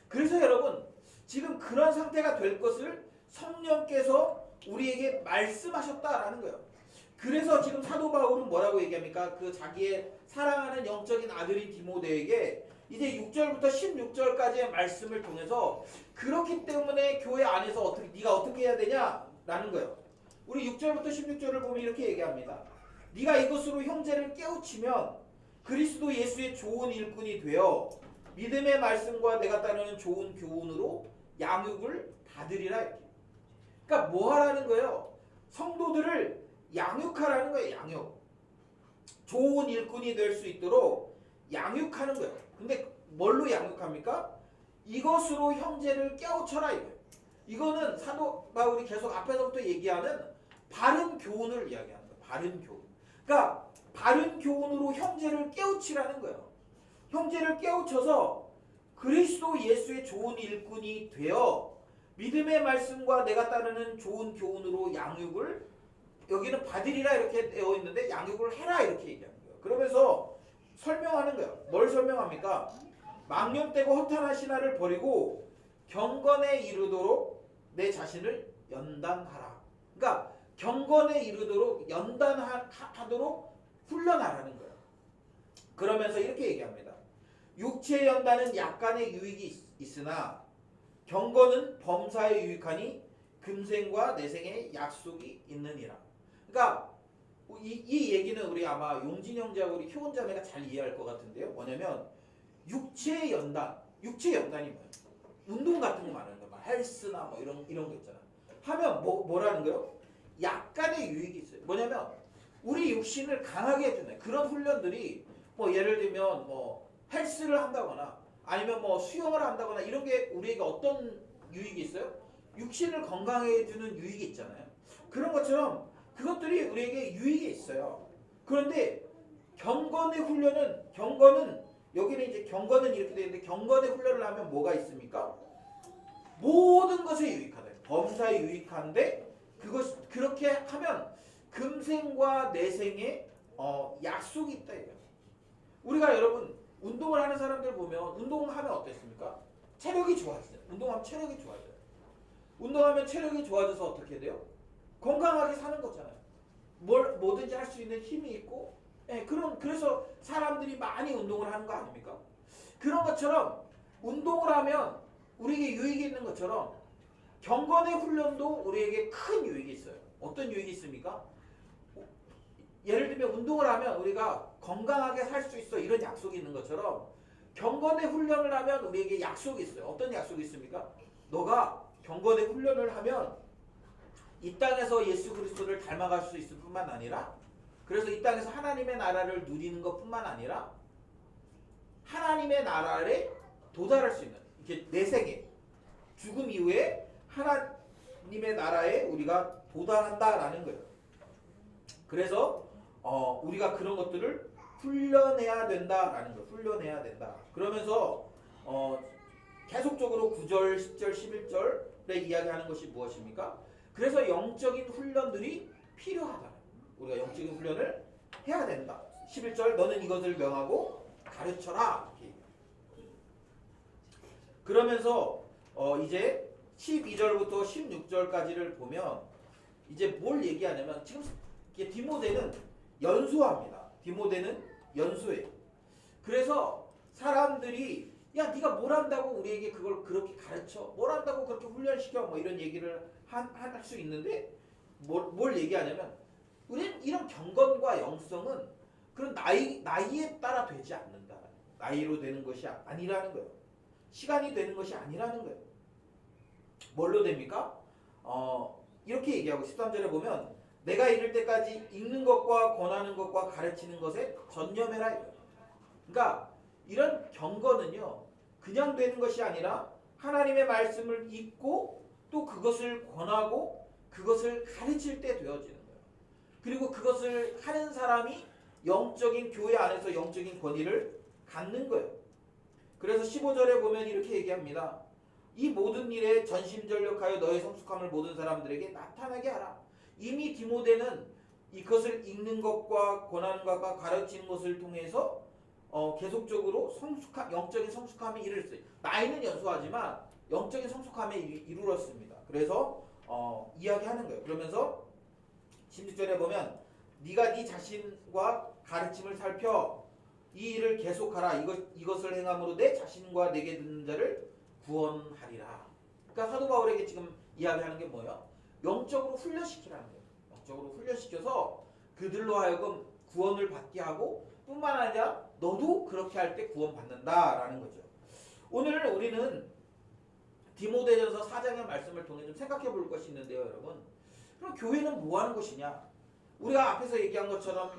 그래서 여러분 지금 그런 상태가 될 것을 성령께서 우리에게 말씀하셨다라는 거예요. 그래서 지금 사도 바울은 뭐라고 얘기합니까? 그 자기의 사랑하는 영적인 아들인 디모데에게 이제 6절부터 16절까지의 말씀을 통해서 그렇기 때문에 교회 안에서 어떻게 네가 어떻게 해야 되냐라는 거예요. 우리 6절부터 16절을 보면 이렇게 얘기합니다. 네가 이것으로 형제를 깨우치면 그리스도 예수의 좋은 일꾼이 되어 믿음의 말씀과 내가 따르는 좋은 교훈으로 양육을 받으리라 이렇게. 그러니까 뭐 하라는 거예요? 성도들을 양육하라는 거예요. 양육. 좋은 일꾼이 될 수 있도록 양육하는 거예요. 근데 뭘로 양육합니까? 이것으로 형제를 깨우쳐라 이거예요. 이거는 사도 바울이 계속 앞에서부터 얘기하는 바른 교훈을 이야기하는 거예요. 바른 교훈. 그러니까 바른 교훈으로 형제를 깨우치라는 거예요. 형제를 깨우쳐서 그리스도 예수의 좋은 일꾼이 되어 믿음의 말씀과 내가 따르는 좋은 교훈으로 양육을 여기는 받으리라 이렇게 되어 있는데 양육을 해라 이렇게 얘기하는 거예요. 그러면서 설명하는 거예요. 뭘 설명합니까? 망령되고 허탄한 신화를 버리고 경건에 이르도록 내 자신을 연단하라. 그러니까 경건에 이르도록 연단하도록 훈련하라는 거예요. 그러면서 이렇게 얘기합니다. 육체의 연단은 약간의 유익이 있으나 경건은 범사에 유익하니 금생과 내생의 약속이 있느니라. 그러니까 이 얘기는 우리 아마 용진 형제하고 우리 효원 자매가 잘 이해할 것 같은데요. 뭐냐면 육체의 연단, 육체의 연단이 뭐예요? 운동 같은 거 말하는 거야. 헬스나 뭐 이런 거 있잖아. 하면 뭐라는 거예요? 약간의 유익이 있어요. 뭐냐면 우리 육신을 강하게 해주는 그런 훈련들이 뭐 예를 들면 뭐 헬스를 한다거나 아니면 뭐 수영을 한다거나 이런 게 우리에게 어떤 유익이 있어요? 육신을 건강해 해주는 유익이 있잖아요. 그런 것처럼 그것들이 우리에게 유익이 있어요. 그런데 경건의 훈련은 여기는 이제 경건은 이렇게 되어 있는데 경건의 훈련을 하면 뭐가 있습니까? 모든 것에 유익하다. 범사에 유익한데 그렇게 하면 금생과 내생에 약속이 있다 이거예요. 우리가 여러분 운동을 하는 사람들 보면 운동하면 어땠습니까? 체력이 좋아져요. 운동하면 체력이 좋아져요. 운동하면 체력이 좋아져서 어떻게 돼요? 건강하게 사는 거잖아요. 뭐든지 할 수 있는 힘이 있고, 그래서 사람들이 많이 운동을 하는 거 아닙니까? 그런 것처럼 운동을 하면 우리에게 유익이 있는 것처럼 경건의 훈련도 우리에게 큰 유익이 있어요. 어떤 유익이 있습니까? 예를 들면 운동을 하면 우리가 건강하게 살 수 있어 이런 약속이 있는 것처럼 경건의 훈련을 하면 우리에게 약속이 있어요. 어떤 약속이 있습니까? 너가 경건의 훈련을 하면 이 땅에서 예수 그리스도를 닮아갈 수 있을 뿐만 아니라 그래서 이 땅에서 하나님의 나라를 누리는 것뿐만 아니라 하나님의 나라에 도달할 수 있는 이렇게 내 생에 죽음 이후에 하나님의 나라에 우리가 도달한다라는 거예요. 그래서 우리가 그런 것들을 훈련해야 된다라는 거예요. 훈련해야 된다. 그러면서 계속적으로 9절, 10절, 11절에 이야기하는 것이 무엇입니까? 그래서 영적인 훈련들이 필요하다. 우리가 영적인 훈련을 해야 된다. 11절 너는 이것을 명하고 가르쳐라. 그러면서 이제 12절부터 16절까지를 보면 이제 뭘 얘기하냐면 지금 디모데는 연소합니다. 디모데는 연소해요. 그래서 사람들이 야 네가 뭘 한다고 우리에게 그걸 그렇게 가르쳐? 뭘 한다고 그렇게 훈련시켜? 뭐 이런 얘기를 할 수 있는데 뭘 얘기하냐면 우리는 이런 경건과 영성은 그런 나이에 따라 되지 않는다. 나이로 되는 것이 아니라는 거예요. 시간이 되는 것이 아니라는 거예요. 뭘로 됩니까? 이렇게 얘기하고 13절에 보면 내가 이를 때까지 읽는 것과 권하는 것과 가르치는 것에 전념해라. 그러니까 이런 경건은요 그냥 되는 것이 아니라 하나님의 말씀을 읽고 또 그것을 권하고 그것을 가르칠 때 되어지는 거예요. 그리고 그것을 하는 사람이 영적인 교회 안에서 영적인 권위를 갖는 거예요. 그래서 15절에 보면 이렇게 얘기합니다. 이 모든 일에 전심전력하여 너의 성숙함을 모든 사람들에게 나타나게 하라. 이미 디모데는 이것을 읽는 것과 권하는 것과 가르치는 것을 통해서 계속적으로 영적인 성숙함에 이르렀어요. 나이는 연소하지만 영적인 성숙함에 이르렀습니다. 그래서 이야기하는 거예요. 그러면서 16절에 보면 네가 네 자신과 가르침을 살펴 이 일을 계속하라. 이것을 행함으로 내 자신과 내게 듣는 자를 구원하리라. 그러니까 사도 바울에게 지금 이야기하는 게 뭐예요? 영적으로 훈련시키라는 거예요. 영적으로 훈련시켜서 그들로 하여금 구원을 받게 하고 뿐만 아니라 너도 그렇게 할 때 구원받는다라는 거죠. 오늘 우리는 디모데전서 4장의 말씀을 통해 좀 생각해 볼 것이 있는데요, 여러분. 그럼 교회는 뭐 하는 것이냐? 우리가 앞에서 얘기한 것처럼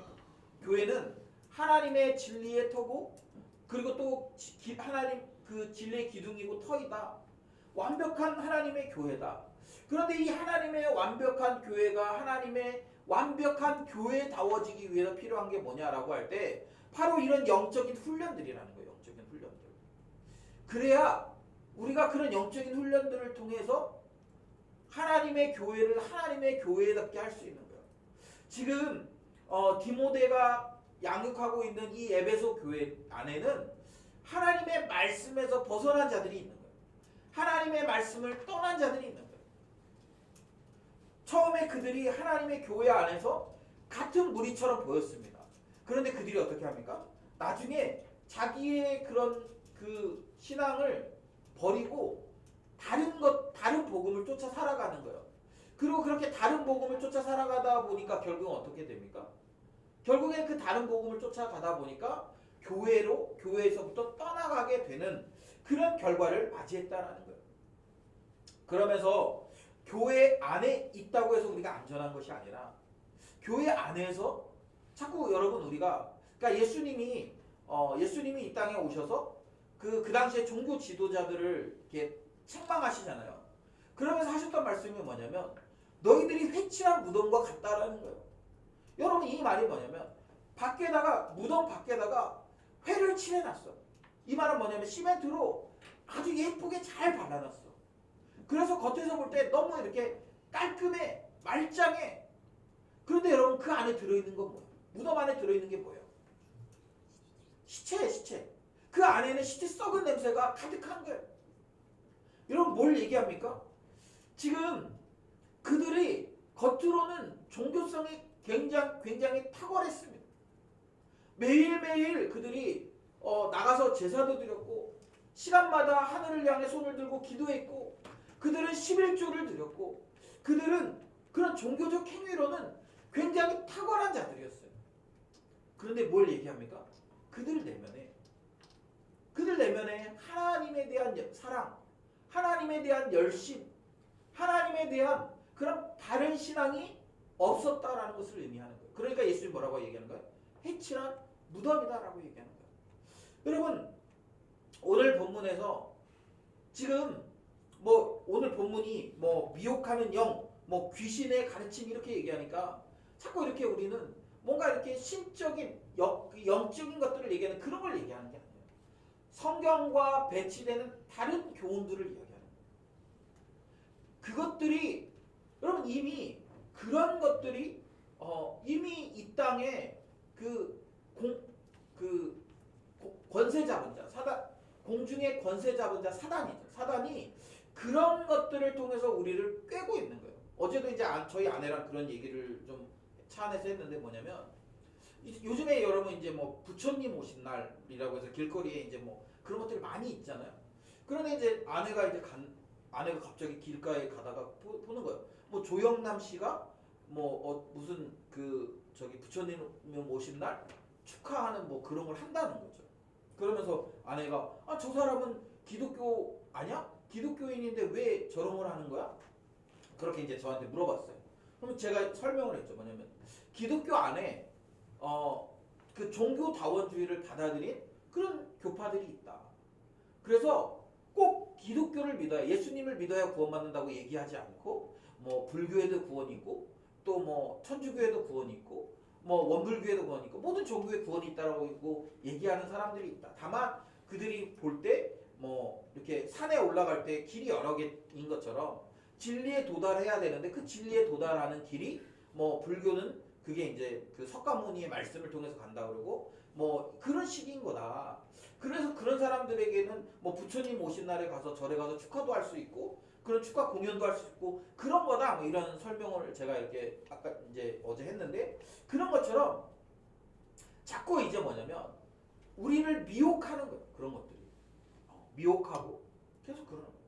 교회는 하나님의 진리의 터고 그리고 또 하나님 그 진리의 기둥이고 터이다. 완벽한 하나님의 교회다. 그런데 이 하나님의 완벽한 교회가 하나님의 완벽한 교회다워지기 위해서 필요한 게 뭐냐라고 할 때 바로 이런 영적인 훈련들이라는 거예요. 영적인 훈련들. 그래야 우리가 그런 영적인 훈련들을 통해서 하나님의 교회를 하나님의 교회답게 할 수 있는 거예요. 지금 디모데가 양육하고 있는 이 에베소 교회 안에는 하나님의 말씀에서 벗어난 자들이 있는 거예요. 하나님의 말씀을 떠난 자들이 있는 거예요. 처음에 그들이 하나님의 교회 안에서 같은 무리처럼 보였습니다. 그런데 그들이 어떻게 합니까? 나중에 자기의 그런 그 신앙을 버리고 다른 복음을 쫓아 살아가는 거예요. 그리고 그렇게 다른 복음을 쫓아 살아가다 보니까 결국은 어떻게 됩니까? 결국엔 그 다른 복음을 쫓아가다 보니까 교회에서부터 떠나가게 되는 그런 결과를 맞이했다라는 거예요. 그러면서 교회 안에 있다고 해서 우리가 안전한 것이 아니라 교회 안에서 자꾸 여러분 우리가 그러니까 예수님이 이 땅에 오셔서 그 당시에 종교 지도자들을 이렇게 책망하시잖아요. 그러면서 하셨던 말씀이 뭐냐면 너희들이 회칠한 무덤과 같다라는 거예요. 여러분 이 말이 뭐냐면 무덤 밖에다가 회를 칠해놨어. 이 말은 뭐냐면 시멘트로 아주 예쁘게 잘 발라놨어. 그래서 겉에서 볼 때 너무 이렇게 깔끔해, 말짱해. 그런데 여러분 그 안에 들어있는 건 뭐예요? 무덤 안에 들어있는 게 뭐예요? 시체예요, 시체. 그 안에는 시체 썩은 냄새가 가득한 거예요. 여러분 뭘 얘기합니까? 지금 그들이 겉으로는 종교성이 굉장히 탁월했습니다. 매일매일 그들이 나가서 제사도 드렸고 시간마다 하늘을 향해 손을 들고 기도했고 그들은 11조를 드렸고 그들은 그런 종교적 행위로는 굉장히 탁월한 자들이었어요. 그런데 뭘 얘기합니까? 그들 내면에 하나님에 대한 사랑, 하나님에 대한 열심, 하나님에 대한 그런 바른 신앙이 없었다라는 것을 의미하는 거예요. 그러니까 예수님이 뭐라고 얘기하는 거예요? 회칠한 무덤이다라고 얘기하는 거예요. 여러분 오늘 본문에서 지금 오늘 본문이 미혹하는 영, 귀신의 가르침 이렇게 얘기하니까 자꾸 이렇게 우리는 뭔가 이렇게 신적인 영적인 것들을 얘기하는 그런 걸 얘기하는 게 아니에요. 성경과 배치되는 다른 교훈들을 얘기하는 거예요. 그것들이 여러분 이미 그런 것들이 이미 이 땅에 권세 잡은 자, 공중의 권세 잡은 자 사단이죠. 사단이 그런 것들을 통해서 우리를 꿰고 있는 거예요. 어제도 이제 저희 아내랑 그런 얘기를 좀 차 안에서 했는데 뭐냐면 요즘에 여러분 이제 부처님 오신 날이라고 해서 길거리에 이제 그런 것들이 많이 있잖아요. 그런데 이제 아내가 갑자기 길가에 가다가 보는 거예요. 조영남 씨가 무슨 부처님 오신 날 축하하는 그런 걸 한다는 거죠. 그러면서 아내가 저 사람은 기독교 아니야? 기독교인인데 왜 저런 걸 하는 거야? 그렇게 이제 저한테 물어봤어요. 그럼 제가 설명을 했죠. 뭐냐면 기독교 안에 그 종교다원주의를 받아들인 그런 교파들이 있다. 그래서 꼭 기독교를 믿어야 예수님을 믿어야 구원받는다고 얘기하지 않고 불교에도 구원이 있고 또 천주교에도 구원이 있고 원불교에도 구원이 있고 모든 종교에 구원이 있다라고 얘기하는 사람들이 있다. 다만 그들이 볼 때 이렇게 산에 올라갈 때 길이 여러 개인 것처럼 진리에 도달해야 되는데 그 진리에 도달하는 길이 불교는 그게 이제 그 석가모니의 말씀을 통해서 간다 그러고 그런 식인 거다. 그래서 그런 사람들에게는 부처님 오신 날에 가서 절에 가서 축하도 할 수 있고 그런 축가 공연도 할 수 있고 그런 거다 뭐 이런 설명을 제가 이렇게 아까 이제 어제 했는데 그런 것처럼 자꾸 이제 뭐냐면 우리를 미혹하는 거예요. 그런 것들이 미혹하고 계속 그러는 거예요.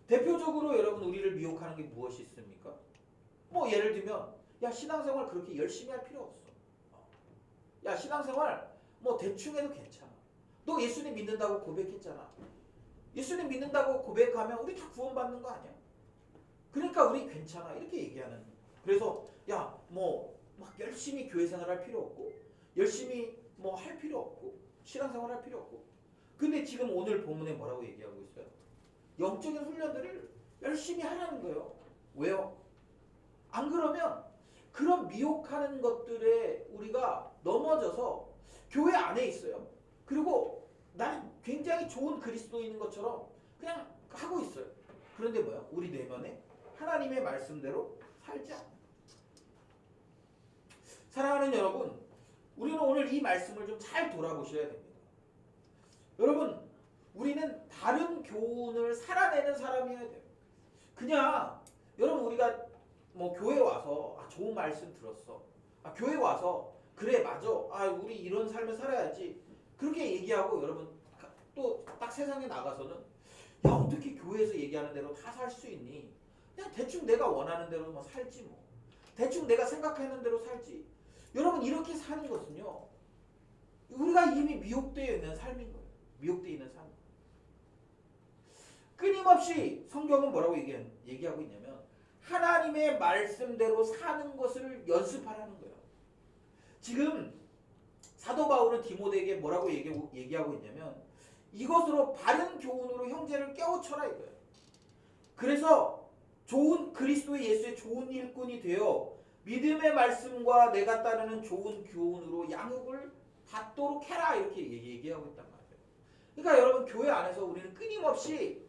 대표적으로 여러분 우리를 미혹하는 게 무엇이 있습니까? 뭐 예를 들면 야 신앙생활 그렇게 열심히 할 필요 없어. 야 신앙생활 뭐 대충 해도 괜찮아. 너 예수님 믿는다고 고백했잖아. 예수님 믿는다고 고백하면 우리 다 구원받는 거 아니야? 그러니까 우리 괜찮아 이렇게 얘기하는 거예요. 그래서 야 뭐 막 열심히 교회 생활할 필요 없고 열심히 뭐 할 필요 없고 신앙생활 할 필요 없고 근데 지금 오늘 본문에 뭐라고 얘기하고 있어요? 영적인 훈련들을 열심히 하라는 거예요. 왜요? 안 그러면 그런 미혹하는 것들에 우리가 넘어져서 교회 안에 있어요. 그리고 나는 굉장히 좋은 그리스도인인 것처럼 그냥 하고 있어요. 그런데 뭐야? 우리 내면에 하나님의 말씀대로 살지 않아요. 사랑하는 여러분, 우리는 오늘 이 말씀을 좀 잘 돌아보셔야 됩니다. 여러분, 우리는 다른 교훈을 살아내는 사람이어야 돼요. 그냥 여러분 우리가 뭐 교회 와서 좋은 말씀 들었어. 교회 와서 그래 맞아. 우리 이런 삶을 살아야지. 그렇게 얘기하고 여러분 또 딱 세상에 나가서는 야 어떻게 교회에서 얘기하는 대로 다 살 수 있니? 그냥 대충 내가 원하는 대로 뭐 살지 뭐. 대충 내가 생각하는 대로 살지. 여러분 이렇게 사는 것은요. 우리가 이미 미혹되어 있는 삶인 거예요. 미혹되어 있는 삶. 끊임없이 성경은 뭐라고 얘기하고 있냐면 하나님의 말씀대로 사는 것을 연습하라는 거예요. 지금 사도 바울은 디모데에게 뭐라고 얘기하고 있냐면 이것으로 바른 교훈으로 형제를 깨우쳐라 이거예요. 그래서 좋은 그리스도의 예수의 좋은 일꾼이 되어 믿음의 말씀과 내가 따르는 좋은 교훈으로 양육을 받도록 해라 이렇게 얘기하고 있단 말이에요. 그러니까 여러분 교회 안에서 우리는 끊임없이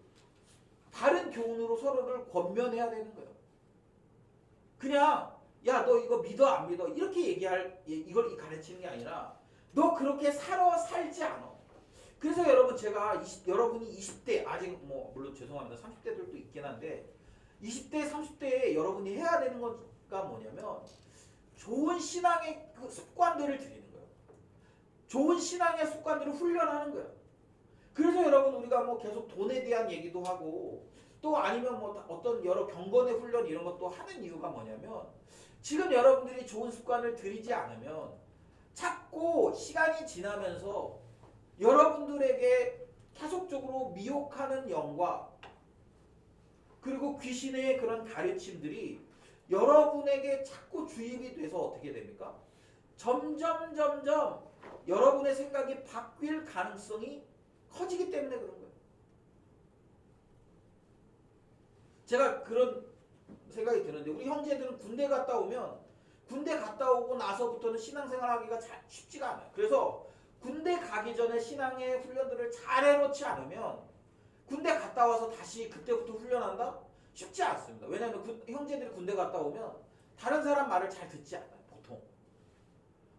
바른 교훈으로 서로를 권면해야 되는 거예요. 그냥 야 너 이거 믿어 안 믿어 이렇게 이걸 가르치는 게 아니라 너 그렇게 살지 않아. 그래서 여러분 제가 여러분이 20대 아직 뭐 물론 죄송합니다 30대들도 있긴 한데 20대 30대에 여러분이 해야 되는 거가 뭐냐면 좋은 신앙의 그 습관들을 드리는 거예요. 좋은 신앙의 습관들을 훈련하는 거예요. 그래서 여러분 우리가 뭐 계속 돈에 대한 얘기도 하고 또 아니면 뭐 어떤 여러 경건의 훈련 이런 것도 하는 이유가 뭐냐면 지금 여러분들이 좋은 습관을 들이지 않으면 자꾸 시간이 지나면서 여러분들에게 계속적으로 미혹하는 영과 그리고 귀신의 그런 가르침들이 여러분에게 자꾸 주입이 돼서 어떻게 됩니까? 점점 여러분의 생각이 바뀔 가능성이 커지기 때문에 그런 거예요. 제가 그런 생각이 드는데 우리 형제들은 군대 갔다 오고 나서부터는 신앙생활 하기가 쉽지가 않아요. 그래서 군대 가기 전에 신앙의 훈련들을 잘 해놓지 않으면 군대 갔다 와서 다시 그때부터 훈련한다? 쉽지 않습니다. 왜냐하면 형제들이 군대 갔다 오면 다른 사람 말을 잘 듣지 않아요. 보통.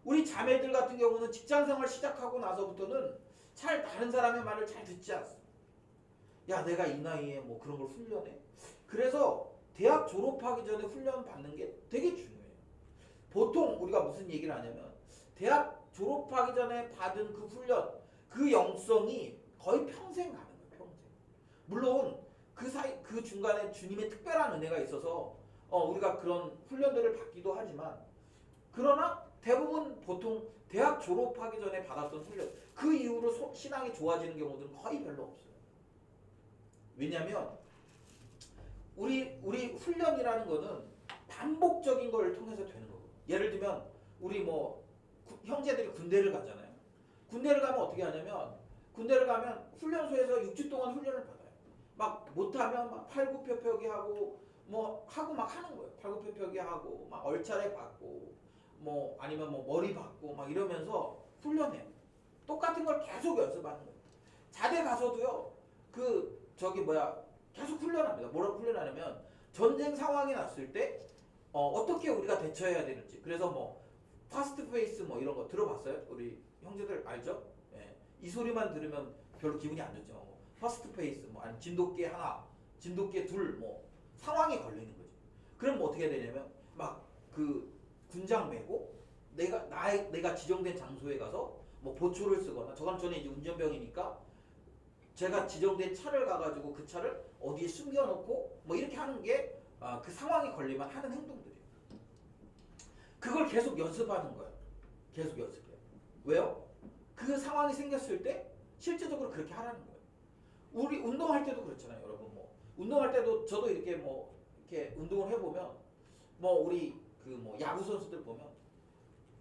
우리 자매들 같은 경우는 직장생활 시작하고 나서부터는 잘 다른 사람의 말을 잘 듣지 않습니다. 야 내가 이 나이에 뭐 그런 걸 훈련해? 그래서 대학 졸업하기 전에 훈련 받는 게 되게 중요해요. 보통 우리가 무슨 얘기를 하냐면 대학 졸업하기 전에 받은 그 훈련, 그 영성이 거의 평생 가는 거예요. 평생. 물론 그 중간에 주님의 특별한 은혜가 있어서 우리가 그런 훈련들을 받기도 하지만 그러나 대부분 보통 대학 졸업하기 전에 받았던 훈련 그 이후로 신앙이 좋아지는 경우들은 거의 별로 없어요. 왜냐하면 우리 훈련이라는 거는 반복적인 걸 통해서 되는 거고 예를 들면 우리 뭐 형제들이 군대를 가잖아요. 군대를 가면 어떻게 하냐면 군대를 가면 훈련소에서 6주 동안 훈련을 받아요. 막 못하면 막 팔굽혀펴기 하고 뭐 하고 막 하는 거예요. 팔굽혀펴기 하고 막 얼차례 받고 뭐 아니면 뭐 머리 받고 막 이러면서 훈련해요. 똑같은 걸 계속 연습하는 거예요. 자대 가서도요. 계속 훈련합니다. 뭐라고 훈련하냐면 전쟁 상황이 났을 때 어떻게 우리가 대처해야 되는지. 그래서 뭐 파스트 페이스 뭐 이런 거 들어봤어요? 우리 형제들 알죠? 예. 이 소리만 들으면 별로 기분이 안 좋죠. 파스트 페이스 뭐 아니 진돗개 하나 진돗개 둘 뭐 상황이 걸리는 거죠. 그럼 뭐 어떻게 되냐면 막 그 군장 메고 내가 지정된 장소에 가서 뭐 보초를 쓰거나 저는 이제 운전병이니까 제가 지정된 차를 가가지고 그 차를 어디에 숨겨놓고 뭐 이렇게 하는 게 그 상황이 걸리면 하는 행동들이에요. 그걸 계속 연습하는 거예요. 계속 연습해요. 왜요? 그 상황이 생겼을 때 실제적으로 그렇게 하라는 거예요. 우리 운동할 때도 그렇잖아요, 여러분. 뭐 운동할 때도 저도 이렇게 뭐 이렇게 운동을 해보면 뭐 우리 그 뭐 야구 선수들 보면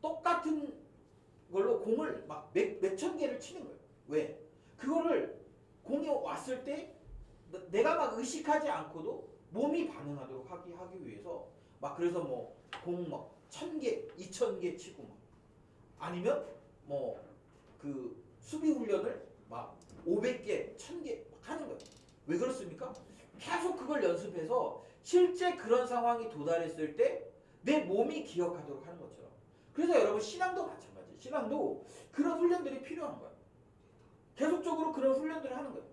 똑같은 걸로 공을 막 몇천 개를 치는 거예요. 왜? 그거를 공이 왔을 때 내가 막 의식하지 않고도 몸이 반응하도록 하기 위해서 막 그래서 뭐 공 막 1000개, 2000개 치고 막 아니면 뭐 그 수비 훈련을 막 500개, 1000개 하는 거예요. 왜 그렇습니까? 계속 그걸 연습해서 실제 그런 상황이 도달했을 때 내 몸이 기억하도록 하는 것처럼. 그래서 여러분 신앙도 마찬가지예요. 신앙도 그런 훈련들이 필요한 거예요. 계속적으로 그런 훈련들을 하는 거예요.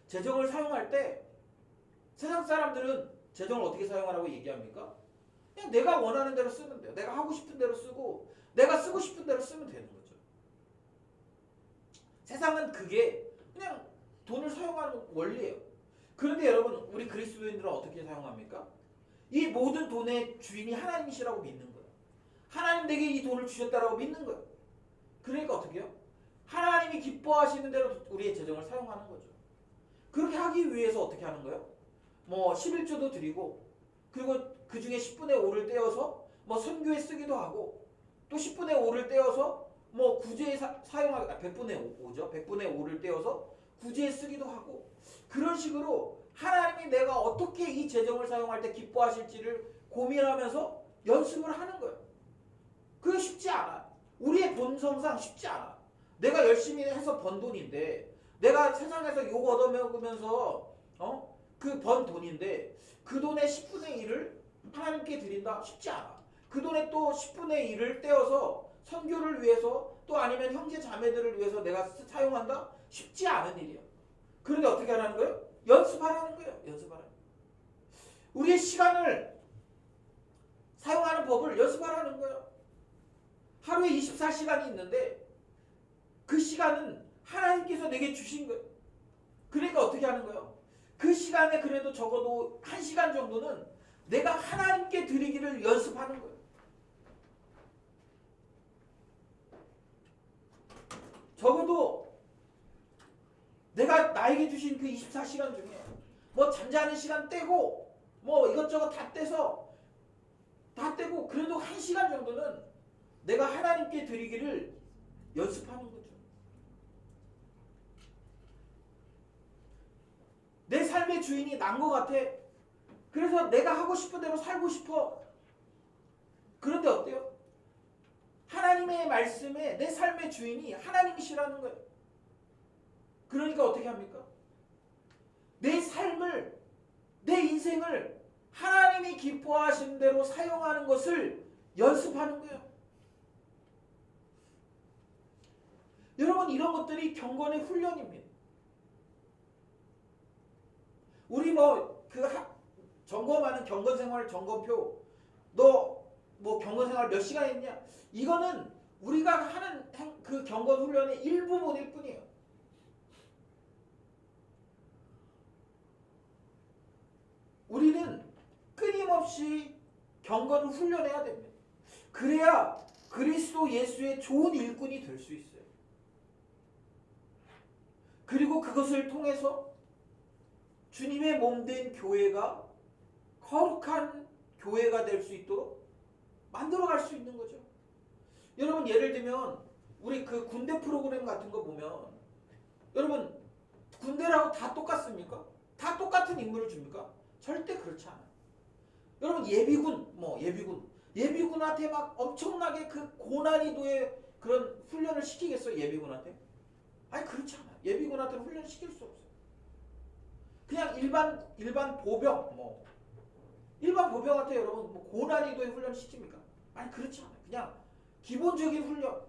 재정을 사용할 때 세상 사람들은 재정을 어떻게 사용하라고 얘기합니까? 그냥 내가 원하는 대로 쓰면 돼요. 내가 하고 싶은 대로 쓰고 내가 쓰고 싶은 대로 쓰면 되는 거죠. 세상은 그게 그냥 돈을 사용하는 원리예요. 그런데 여러분 우리 그리스도인들은 어떻게 사용합니까? 이 모든 돈의 주인이 하나님이시라고 믿는 거예요. 하나님 내게 이 돈을 주셨다라고 믿는 거예요. 그러니까 어떻게 해요? 하나님이 기뻐하시는 대로 우리의 재정을 사용하는 거죠. 그렇게 하기 위해서 어떻게 하는 거예요? 뭐 11조도 드리고 그리고 그 중에 10분의 5를 떼어서 뭐 선교에 쓰기도 하고 또 10분의 5를 떼어서 뭐 구제에 사용하기 100분의 5죠. 100분의 5를 떼어서 구제에 쓰기도 하고 그런 식으로 하나님이 내가 어떻게 이 재정을 사용할 때 기뻐하실지를 고민하면서 연습을 하는 거예요. 그게 쉽지 않아. 우리의 본성상 쉽지 않아. 내가 열심히 해서 번 돈인데 내가 세상에서 욕 얻어먹으면서 그 번 돈인데 그 돈의 10분의 1을 하나님께 드린다? 쉽지 않아. 그 돈의 또 10분의 1을 떼어서 선교를 위해서 또 아니면 형제 자매들을 위해서 내가 사용한다? 쉽지 않은 일이야. 그런데 어떻게 하라는 거예요? 연습하라는 거예요. 연습하라는 거예요. 우리의 시간을 사용하는 법을 연습하라는 거예요. 하루에 24시간이 있는데 그 시간은 하나님께서 내게 주신 거예요. 그러니까 어떻게 하는 거예요? 그 시간에 그래도 적어도 1시간 정도는 내가 하나님께 드리기를 연습하는 거예요. 적어도 내가 나에게 주신 그 24시간 중에 뭐 잠자는 시간 떼고 뭐 이것저것 다 떼서 다 떼고 그래도 1시간 정도는 내가 하나님께 드리기를 연습하는 거죠. 내 삶의 주인이 난 것 같아. 그래서 내가 하고 싶은 대로 살고 싶어. 그런데 어때요? 하나님의 말씀에 내 삶의 주인이 하나님이시라는 거예요. 그러니까 어떻게 합니까? 내 삶을, 내 인생을 하나님이 기뻐하신 대로 사용하는 것을 연습하는 거예요. 여러분 이런 것들이 경건의 훈련입니다. 우리 점검하는 경건생활 점검표 너 뭐 경건생활 몇 시간 했냐? 이거는 우리가 하는 그 경건 훈련의 일부분일 뿐이에요. 우리는 끊임없이 경건을 훈련해야 됩니다. 그래야 그리스도 예수의 좋은 일꾼이 될 수 있어요. 그리고 그것을 통해서 주님의 몸된 교회가 거룩한 교회가 될 수 있도록 만들어갈 수 있는 거죠. 여러분 예를 들면 우리 그 군대 프로그램 같은 거 보면 여러분 군대라고 다 똑같습니까? 다 똑같은 임무를 줍니까? 절대 그렇지 않아요. 여러분 예비군한테 막 엄청나게 그 고난이도의 그런 훈련을 시키겠어요? 예비군한테? 아니 그렇지 않아요. 예비군한테는 훈련을 시킬 수 없어요. 그냥 일반 보병 일반 보병한테 여러분 뭐 고난이도의 훈련을 시킵니까? 아니 그렇지 않아요. 그냥 기본적인 훈련.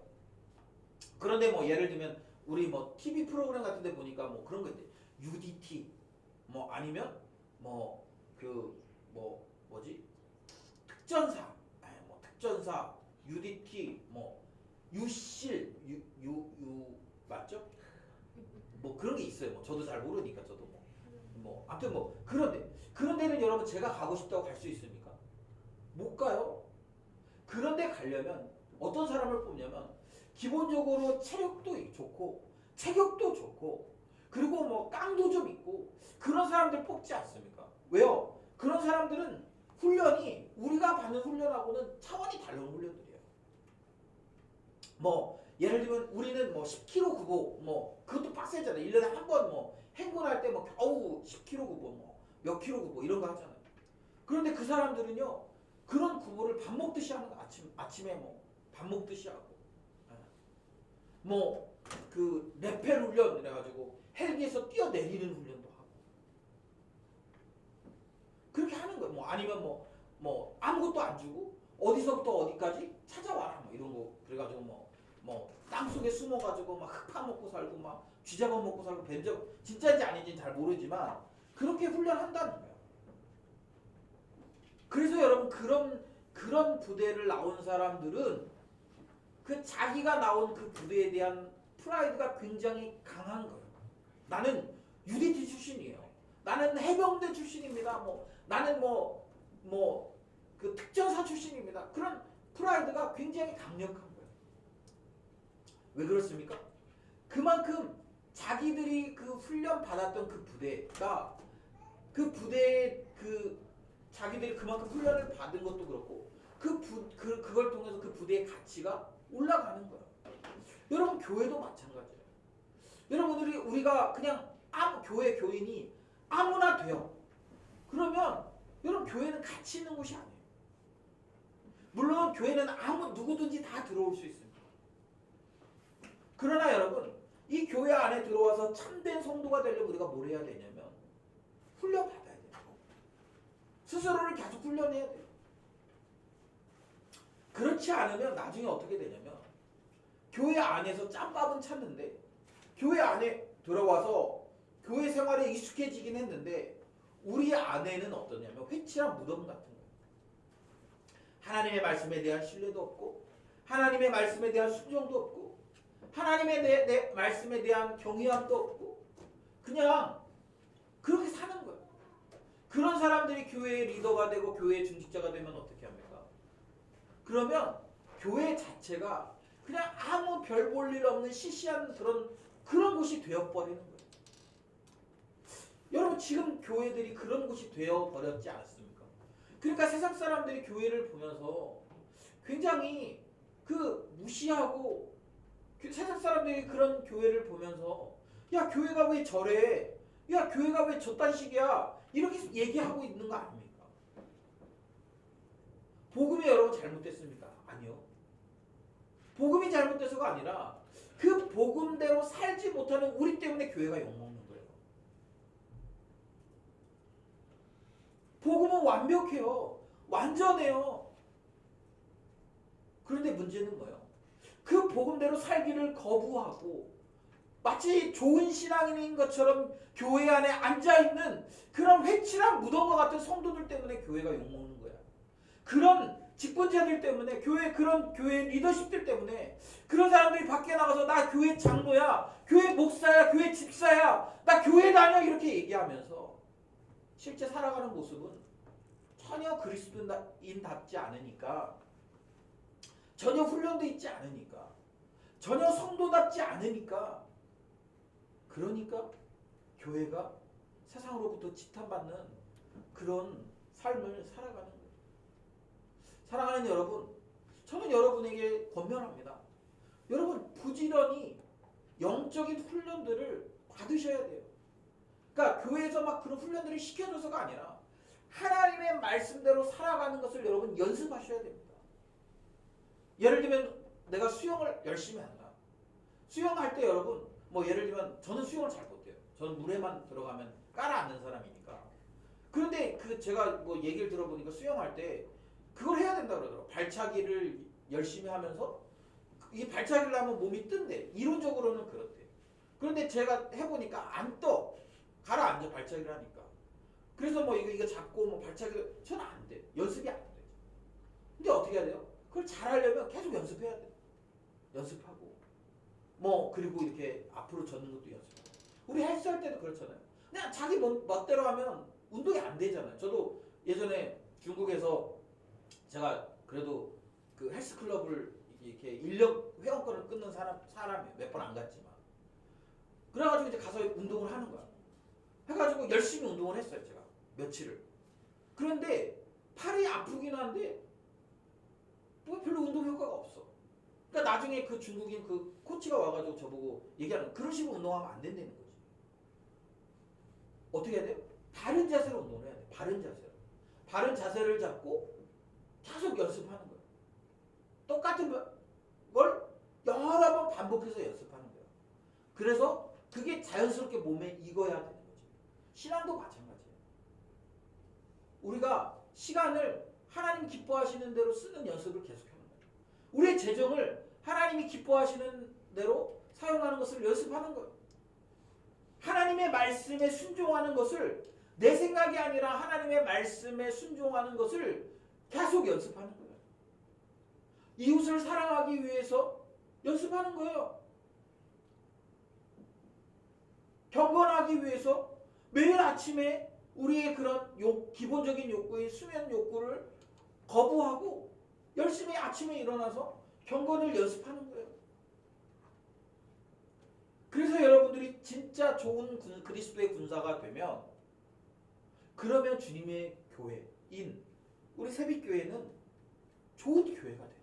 그런데 뭐 예를 들면 우리 뭐 TV 프로그램 같은 데 보니까 뭐 그런 거 있대. UDT 아니면 특전사, 특전사, UDT, 유실, 유 맞죠? 그런 게 있어요. 저도 잘 모르니까 저도 아무튼 그런 데는 여러분 제가 가고 싶다고 갈 수 있습니까? 못 가요. 그런 데 가려면 어떤 사람을 뽑냐면 기본적으로 체력도 좋고 체격도 좋고 그리고 깡도 좀 있고 그런 사람들 뽑지 않습니까? 왜요? 그런 사람들은 훈련이 우리가 받는 훈련하고는 차원이 다른 훈련들이에요. 예를 들면 우리는 10kg 구보 그것도 빡세잖아요. 1년에 한 번 행군할 때 겨우 10kg 구보 몇 킬로 구보 이런 거 하잖아요. 그런데 그 사람들은요 그런 구보를 밥 먹듯이 하는 거. 아침에 밥 먹듯이 하고 그 레펠 훈련 이래가지고 헬기에서 뛰어내리는 훈련도 하고 그렇게 하는 거예요. 아니면 아무것도 안 주고 어디서부터 어디까지 찾아와라 이런 거. 그래가지고 땅속에 숨어가지고 흙 파먹고 살고 쥐 잡아먹고 살고 뵌 적 진짜인지 아닌지 잘 모르지만 그렇게 훈련한다는 거예요. 그래서 여러분 그런 부대를 나온 사람들은 그 자기가 나온 그 부대에 대한 프라이드가 굉장히 강한 거예요. 나는 UDT 출신이에요. 나는 해병대 출신입니다. 나는 그 특전사 출신입니다. 그런 프라이드가 굉장히 강력한 거예요. 왜 그렇습니까? 그만큼 자기들이 그 훈련 받았던 그 부대가 그 부대에 자기들이 그만큼 훈련을 받은 것도 그렇고 그걸 통해서 그 부대의 가치가 올라가는 거예요. 여러분 교회도 마찬가지예요. 여러분 우리가 그냥 교회 교인이 아무나 돼요. 그러면 여러분 교회는 가치 있는 곳이 아니에요. 물론 교회는 누구든지 다 들어올 수 있습니다. 그러나 여러분 이 교회 안에 들어와서 참된 성도가 되려면 우리가 뭘 해야 되냐면 훈련 받아야 돼요. 스스로를 계속 훈련해야 돼요. 그렇지 않으면 나중에 어떻게 되냐면 교회 안에서 짬밥은 찾는데 교회 안에 들어와서 교회 생활에 익숙해지긴 했는데 우리 안에는 어떠냐면 회칠한 무덤 같은 거예요. 하나님의 말씀에 대한 신뢰도 없고 하나님의 말씀에 대한 순종도 없고 하나님의 내 말씀에 대한 경외함도 없고 그냥 그렇게 사는 거예요. 그런 사람들이 교회의 리더가 되고 교회의 중직자가 되면 어떻게 합니까? 그러면 교회 자체가 그냥 아무 별 볼 일 없는 시시한 그런 곳이 되어버리는 거예요. 여러분 지금 교회들이 그런 곳이 되어버렸지 않았습니까? 그러니까 세상 사람들이 교회를 보면서 굉장히 무시하고 세상 사람들이 그런 교회를 보면서 야 교회가 왜 저래? 야 교회가 왜 저딴 식이야? 이렇게 얘기하고 있는 거 아닙니까? 복음이 여러분 잘못됐습니까? 아니요. 복음이 잘못돼서가 아니라 그 복음대로 살지 못하는 우리 때문에 교회가 욕먹는 거예요. 복음은 완벽해요. 완전해요. 그런데 문제는 뭐예요? 그 복음대로 살기를 거부하고 마치 좋은 신앙인인 것처럼 교회 안에 앉아있는 그런 회칠한 무덤과 같은 성도들 때문에 교회가 욕먹는 거야. 그런 직분자들 때문에 그런 교회 리더십들 때문에 그런 사람들이 밖에 나가서 나 교회 장로야, 교회 목사야, 교회 집사야, 나 교회 다녀 이렇게 얘기하면서 실제 살아가는 모습은 전혀 그리스도인답지 않으니까, 전혀 훈련도 있지 않으니까, 전혀 성도답지 않으니까, 그러니까 교회가 세상으로부터 지탄받는 그런 삶을 살아가는 거예요. 사랑하는 여러분, 저는 여러분에게 권면합니다. 여러분 부지런히 영적인 훈련들을 받으셔야 돼요. 그러니까 교회에서 막 그런 훈련들을 시켜줘서가 아니라 하나님의 말씀대로 살아가는 것을 여러분 연습하셔야 됩니다. 예를 들면 내가 수영을 열심히 한다. 수영할 때 여러분 예를 들면 저는 수영을 잘 못해요. 저는 물에만 들어가면 깔아앉는 사람이니까. 그런데 제가 얘기를 들어보니까 수영할 때 그걸 해야 된다 그러더라고요. 발차기를 열심히 하면서 이 발차기를 하면 몸이 뜬대. 이론적으로는 그렇대. 그런데 제가 해보니까 안 떠. 가라앉아 발차기를 하니까. 그래서 뭐 이거 잡고 뭐 발차기 저는 안 돼. 연습이 안 돼. 근데 어떻게 해야 돼요? 그걸 잘하려면 계속 연습해야 돼. 연습하고 뭐 그리고 이렇게 앞으로 젓는 것도 연습하고. 우리 헬스할 때도 그렇잖아요. 그냥 자기 멋대로 하면 운동이 안 되잖아요. 저도 예전에 중국에서 제가 그래도 그 헬스 클럽을 이렇게 인력 회원권을 끊는 사람이 몇 번 안 갔지만 그래가지고 이제 가서 운동을 하는 거야. 해가지고 열심히 운동을 했어요. 제가 며칠을. 그런데 팔이 아프긴 한데 뭐 별로 운동 효과가 없어. 그러니까 나중에 그 중국인 그 코치가 와가지고 저보고 얘기하는 그런 식으로 운동하면 안 된다는 거지. 어떻게 해야 돼요? 바른 자세로 운동을 해야 돼. 바른 자세로. 바른 자세를 잡고 계속 연습하는 거예요. 똑같은 걸 여러 번 반복해서 연습하는 거예요. 그래서 그게 자연스럽게 몸에 익어야 되는 거지. 신앙도 마찬가지예요. 우리가 시간을 하나님 기뻐하시는 대로 쓰는 연습을 계속하는 거예요. 우리의 재정을 하나님이 기뻐하시는 대로 사용하는 것을 연습하는 거예요. 하나님의 말씀에 순종하는 것을 내 생각이 아니라 하나님의 말씀에 순종하는 것을 계속 연습하는 거예요. 이웃을 사랑하기 위해서 연습하는 거예요. 경건하기 위해서 매일 아침에 우리의 그런 기본적인 욕구인 수면 욕구를 거부하고 열심히 아침에 일어나서 경건을 연습하는 거예요. 그래서 여러분들이 진짜 좋은 그리스도의 군사가 되면 그러면 주님의 교회인 우리 새빛교회는 좋은 교회가 되는 거예요.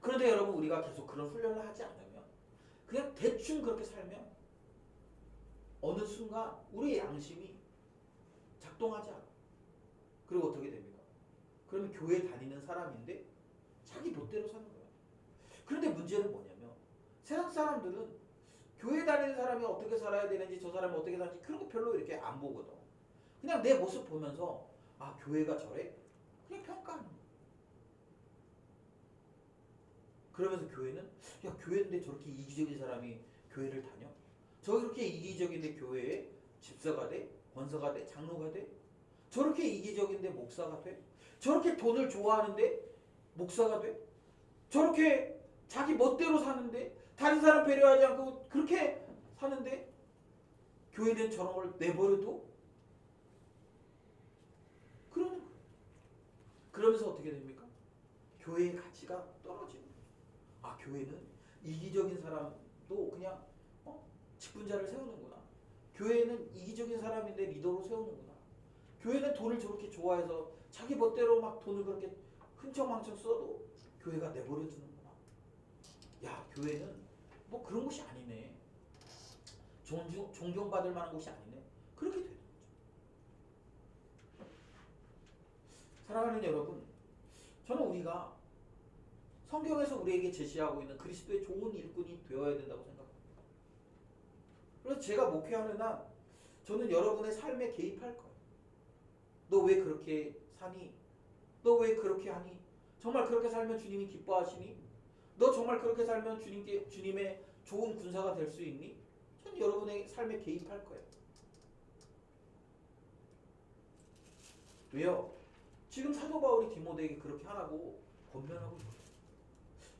그런데 여러분 우리가 계속 그런 훈련을 하지 않으면 그냥 대충 그렇게 살면 어느 순간 우리의 양심이 작동하지 않아. 그리고 어떻게 됩니까? 그러면 교회 다니는 사람인데 자기 멋대로 사는 거예요. 그런데 문제는 뭐냐면 세상 사람들은 교회 다니는 사람이 어떻게 살아야 되는지 저 사람이 어떻게 사는지 그런 거 별로 이렇게 안 보거든. 그냥 내 모습 보면서 아 교회가 저래? 그냥 평가하는 거야. 그러면서 교회는 야 교회인데 저렇게 이기적인 사람이 교회를 다녀? 저렇게 이기적인데 교회에 집사가 돼? 권사가 돼? 장로가 돼? 저렇게 이기적인데 목사가 돼? 저렇게 돈을 좋아하는데 목사가 돼? 저렇게 자기 멋대로 사는데 다른 사람 배려하지 않고 그렇게 사는데 교회는 저런 걸 내버려도 그러는 거예요. 그러면서 어떻게 됩니까? 교회의 가치가 떨어지는 거예요. 아 교회는 이기적인 사람도 그냥 직분자를 세우는구나. 교회는 이기적인 사람인데 리더로 세우는구나. 교회는 돈을 저렇게 좋아해서 자기 멋대로 막 돈을 그렇게 흥청망청 써도 교회가 내버려 두는구나. 야 교회는 뭐 그런 곳이 아니네. 존경받을 만한 곳이 아니네. 그렇게 되는 거죠. 사랑하는 여러분, 저는 우리가 성경에서 우리에게 제시하고 있는 그리스도의 좋은 일꾼이 되어야 된다고 생각합니다. 그래서 제가 목회하는 한 저는 여러분의 삶에 개입할 거예요. 너 왜 그렇게 사니? 너 왜 그렇게 하니? 정말 그렇게 살면 주님이 기뻐하시니? 너 정말 그렇게 살면 주님의 좋은 군사가 될 수 있니? 저는 여러분의 삶에 개입할 거예요. 왜요? 지금 사도 바울이 디모데에게 그렇게 하라고 권면하고 있어요.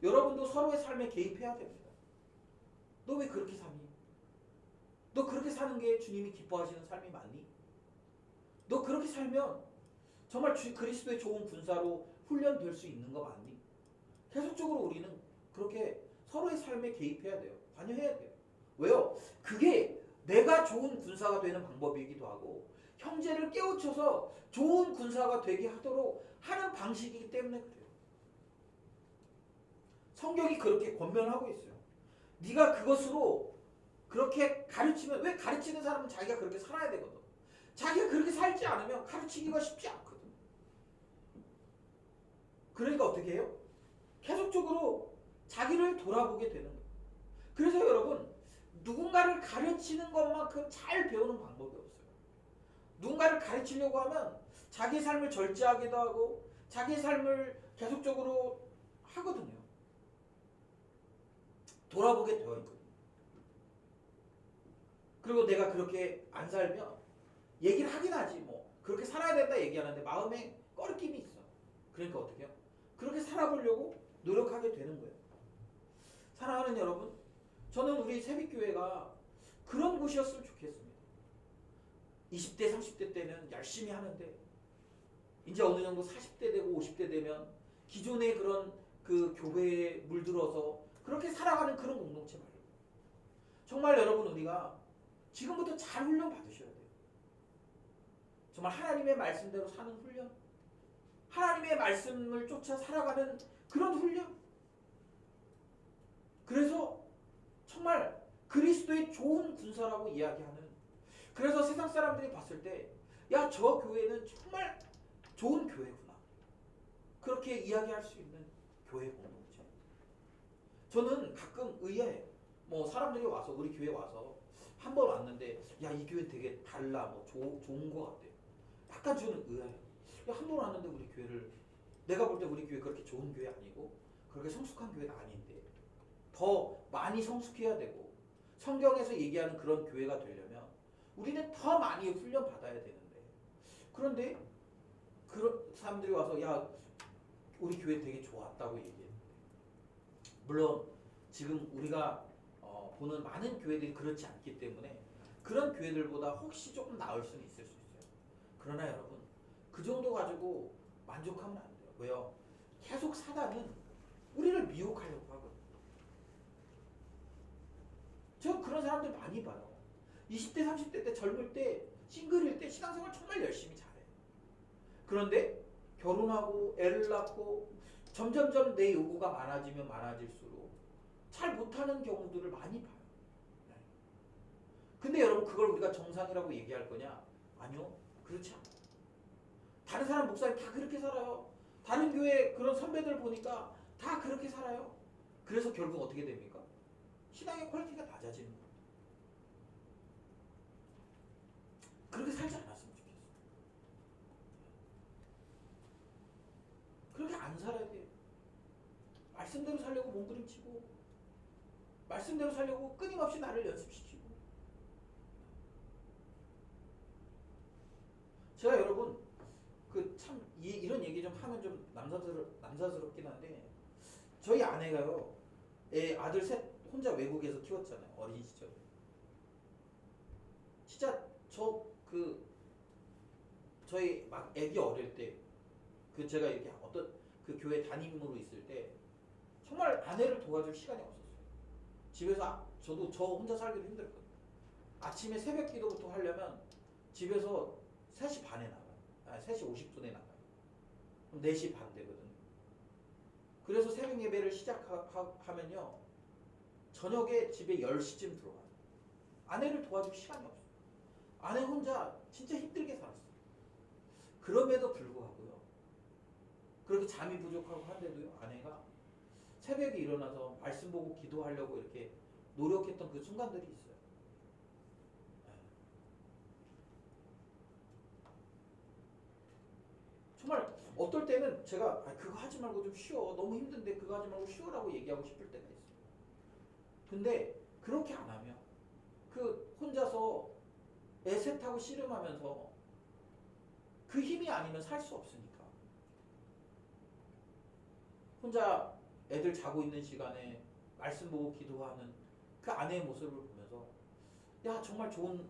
여러분도 서로의 삶에 개입해야 됩니다. 너 왜 그렇게 사니? 너 그렇게 사는 게 주님이 기뻐하시는 삶이 맞니? 너 그렇게 살면 정말 그리스도의 좋은 군사로 훈련될 수 있는 거 맞니? 계속적으로 우리는 그렇게 서로의 삶에 개입해야 돼요. 관여해야 돼요. 왜요? 그게 내가 좋은 군사가 되는 방법이기도 하고 형제를 깨우쳐서 좋은 군사가 되게 하도록 하는 방식이기 때문에 그래요. 성경이 그렇게 권면하고 있어요. 네가 그것으로 그렇게 가르치면, 왜 가르치는 사람은 자기가 그렇게 살아야 되거든. 자기가 그렇게 살지 않으면 가르치기가 쉽지 않거든. 그러니까 어떻게 해요? 계속적으로 자기를 돌아보게 되는 거예요. 그래서 여러분, 누군가를 가르치는 것만큼 잘 배우는 방법이 없어요. 누군가를 가르치려고 하면 자기 삶을 절제하기도 하고 자기 삶을 계속적으로 하거든요. 돌아보게 되어 있거든요. 그리고 또 내가 그렇게 안 살면 얘기를 하긴 하지 뭐 그렇게 살아야 된다 얘기하는데 마음에 꺼리낌이 있어. 그러니까 어떻게 해요? 그렇게 살아보려고 노력하게 되는 거예요. 사랑하는 여러분, 저는 우리 새빛교회가 그런 곳이었으면 좋겠습니다. 20대 30대 때는 열심히 하는데 이제 어느 정도 40대 되고 50대 되면 기존의 그런 그 교회에 물들어서 그렇게 살아가는 그런 공동체 말고 정말 여러분 우리가 지금부터 잘 훈련 받으셔야 돼요. 정말 하나님의 말씀대로 사는 훈련, 하나님의 말씀을 쫓아 살아가는 그런 훈련. 그래서 정말 그리스도의 좋은 군사라고 이야기하는, 그래서 세상 사람들이 봤을 때 야, 저 교회는 정말 좋은 교회구나, 그렇게 이야기할 수 있는 교회 공동체. 저는 가끔 의아해요. 뭐 사람들이 와서 우리 교회 와서 한 번 왔는데 야, 이 교회 되게 달라, 뭐 좋은 거 같아요. 약간 저는 의아해요. 야, 한 번 왔는데 우리 교회를, 내가 볼 때 우리 교회 그렇게 좋은 교회 아니고 그렇게 성숙한 교회는 아닌데 더 많이 성숙해야 되고 성경에서 얘기하는 그런 교회가 되려면 우리는 더 많이 훈련 받아야 되는데, 그런데 그런 사람들이 와서 야, 우리 교회 되게 좋았다고 얘기해. 물론 지금 우리가 보는 많은 교회들이 그렇지 않기 때문에 그런 교회들보다 혹시 조금 나을 수는 있을 수 있어요. 그러나 여러분, 그 정도 가지고 만족하면 안 돼요. 왜요? 계속 사단은 우리를 미혹하려고 하거든요. 저 그런 사람들 많이 봐요. 20대 30대 때 젊을 때 싱글일 때 신앙생활 정말 열심히 잘해요. 그런데 결혼하고 애를 낳고 점점점 내 요구가 많아지면 많아질수록 잘 못하는 경우들을 많이 봐요. 네. 근데 여러분, 그걸 우리가 정상이라고 얘기할 거냐? 아니요, 그렇지 않아요. 다른 사람 목사님 다 그렇게 살아요. 다른 교회 그런 선배들 보니까 다 그렇게 살아요. 그래서 결국 어떻게 됩니까? 신앙의 퀄리티가 낮아지는 거예요. 그렇게 살지 않았으면 좋겠어요. 그렇게 안 살아야 돼요. 말씀대로 살려고 몸부림치고, 말씀대로 살려고 끊임없이 나를 연습시키고. 제가 여러분 그 참 이런 얘기 좀 하면 좀 남사스럽긴 한데, 저희 아내가요, 아들 셋 혼자 외국에서 키웠잖아요. 어린 시절에. 진짜 저희 막 애기 어릴 때, 그 제가 이렇게 어떤 그 교회 담임으로 있을 때 정말 아내를 도와줄 시간이 없었어요. 집에서 저도 저 혼자 살기도 힘들거든요. 아침에 새벽 기도부터 하려면 집에서 3시 반에 나가요. 3시 50분에 나가요. 그럼 4시 반 되거든요. 그래서 새벽 예배를 시작하면요, 저녁에 집에 10시쯤 들어가요. 아내를 도와줄 시간이 없어요. 아내 혼자 진짜 힘들게 살았어요. 그럼에도 불구하고요, 그렇게 잠이 부족하고 한데도요, 아내가 새벽에 일어나서 말씀 보고 기도하려고 이렇게 노력했던 그 순간들이 있어요. 정말 어떨 때는 제가 그거 하지 말고 좀 쉬어, 너무 힘든데 그거 하지 말고 쉬어라고 얘기하고 싶을 때가 있어요. 근데 그렇게 안 하면 그 혼자서 애셋하고 씨름하면서 그 힘이 아니면 살 수 없으니까, 혼자 애들 자고 있는 시간에 말씀 보고 기도하는 그 아내의 모습을 보면서 야, 정말 좋은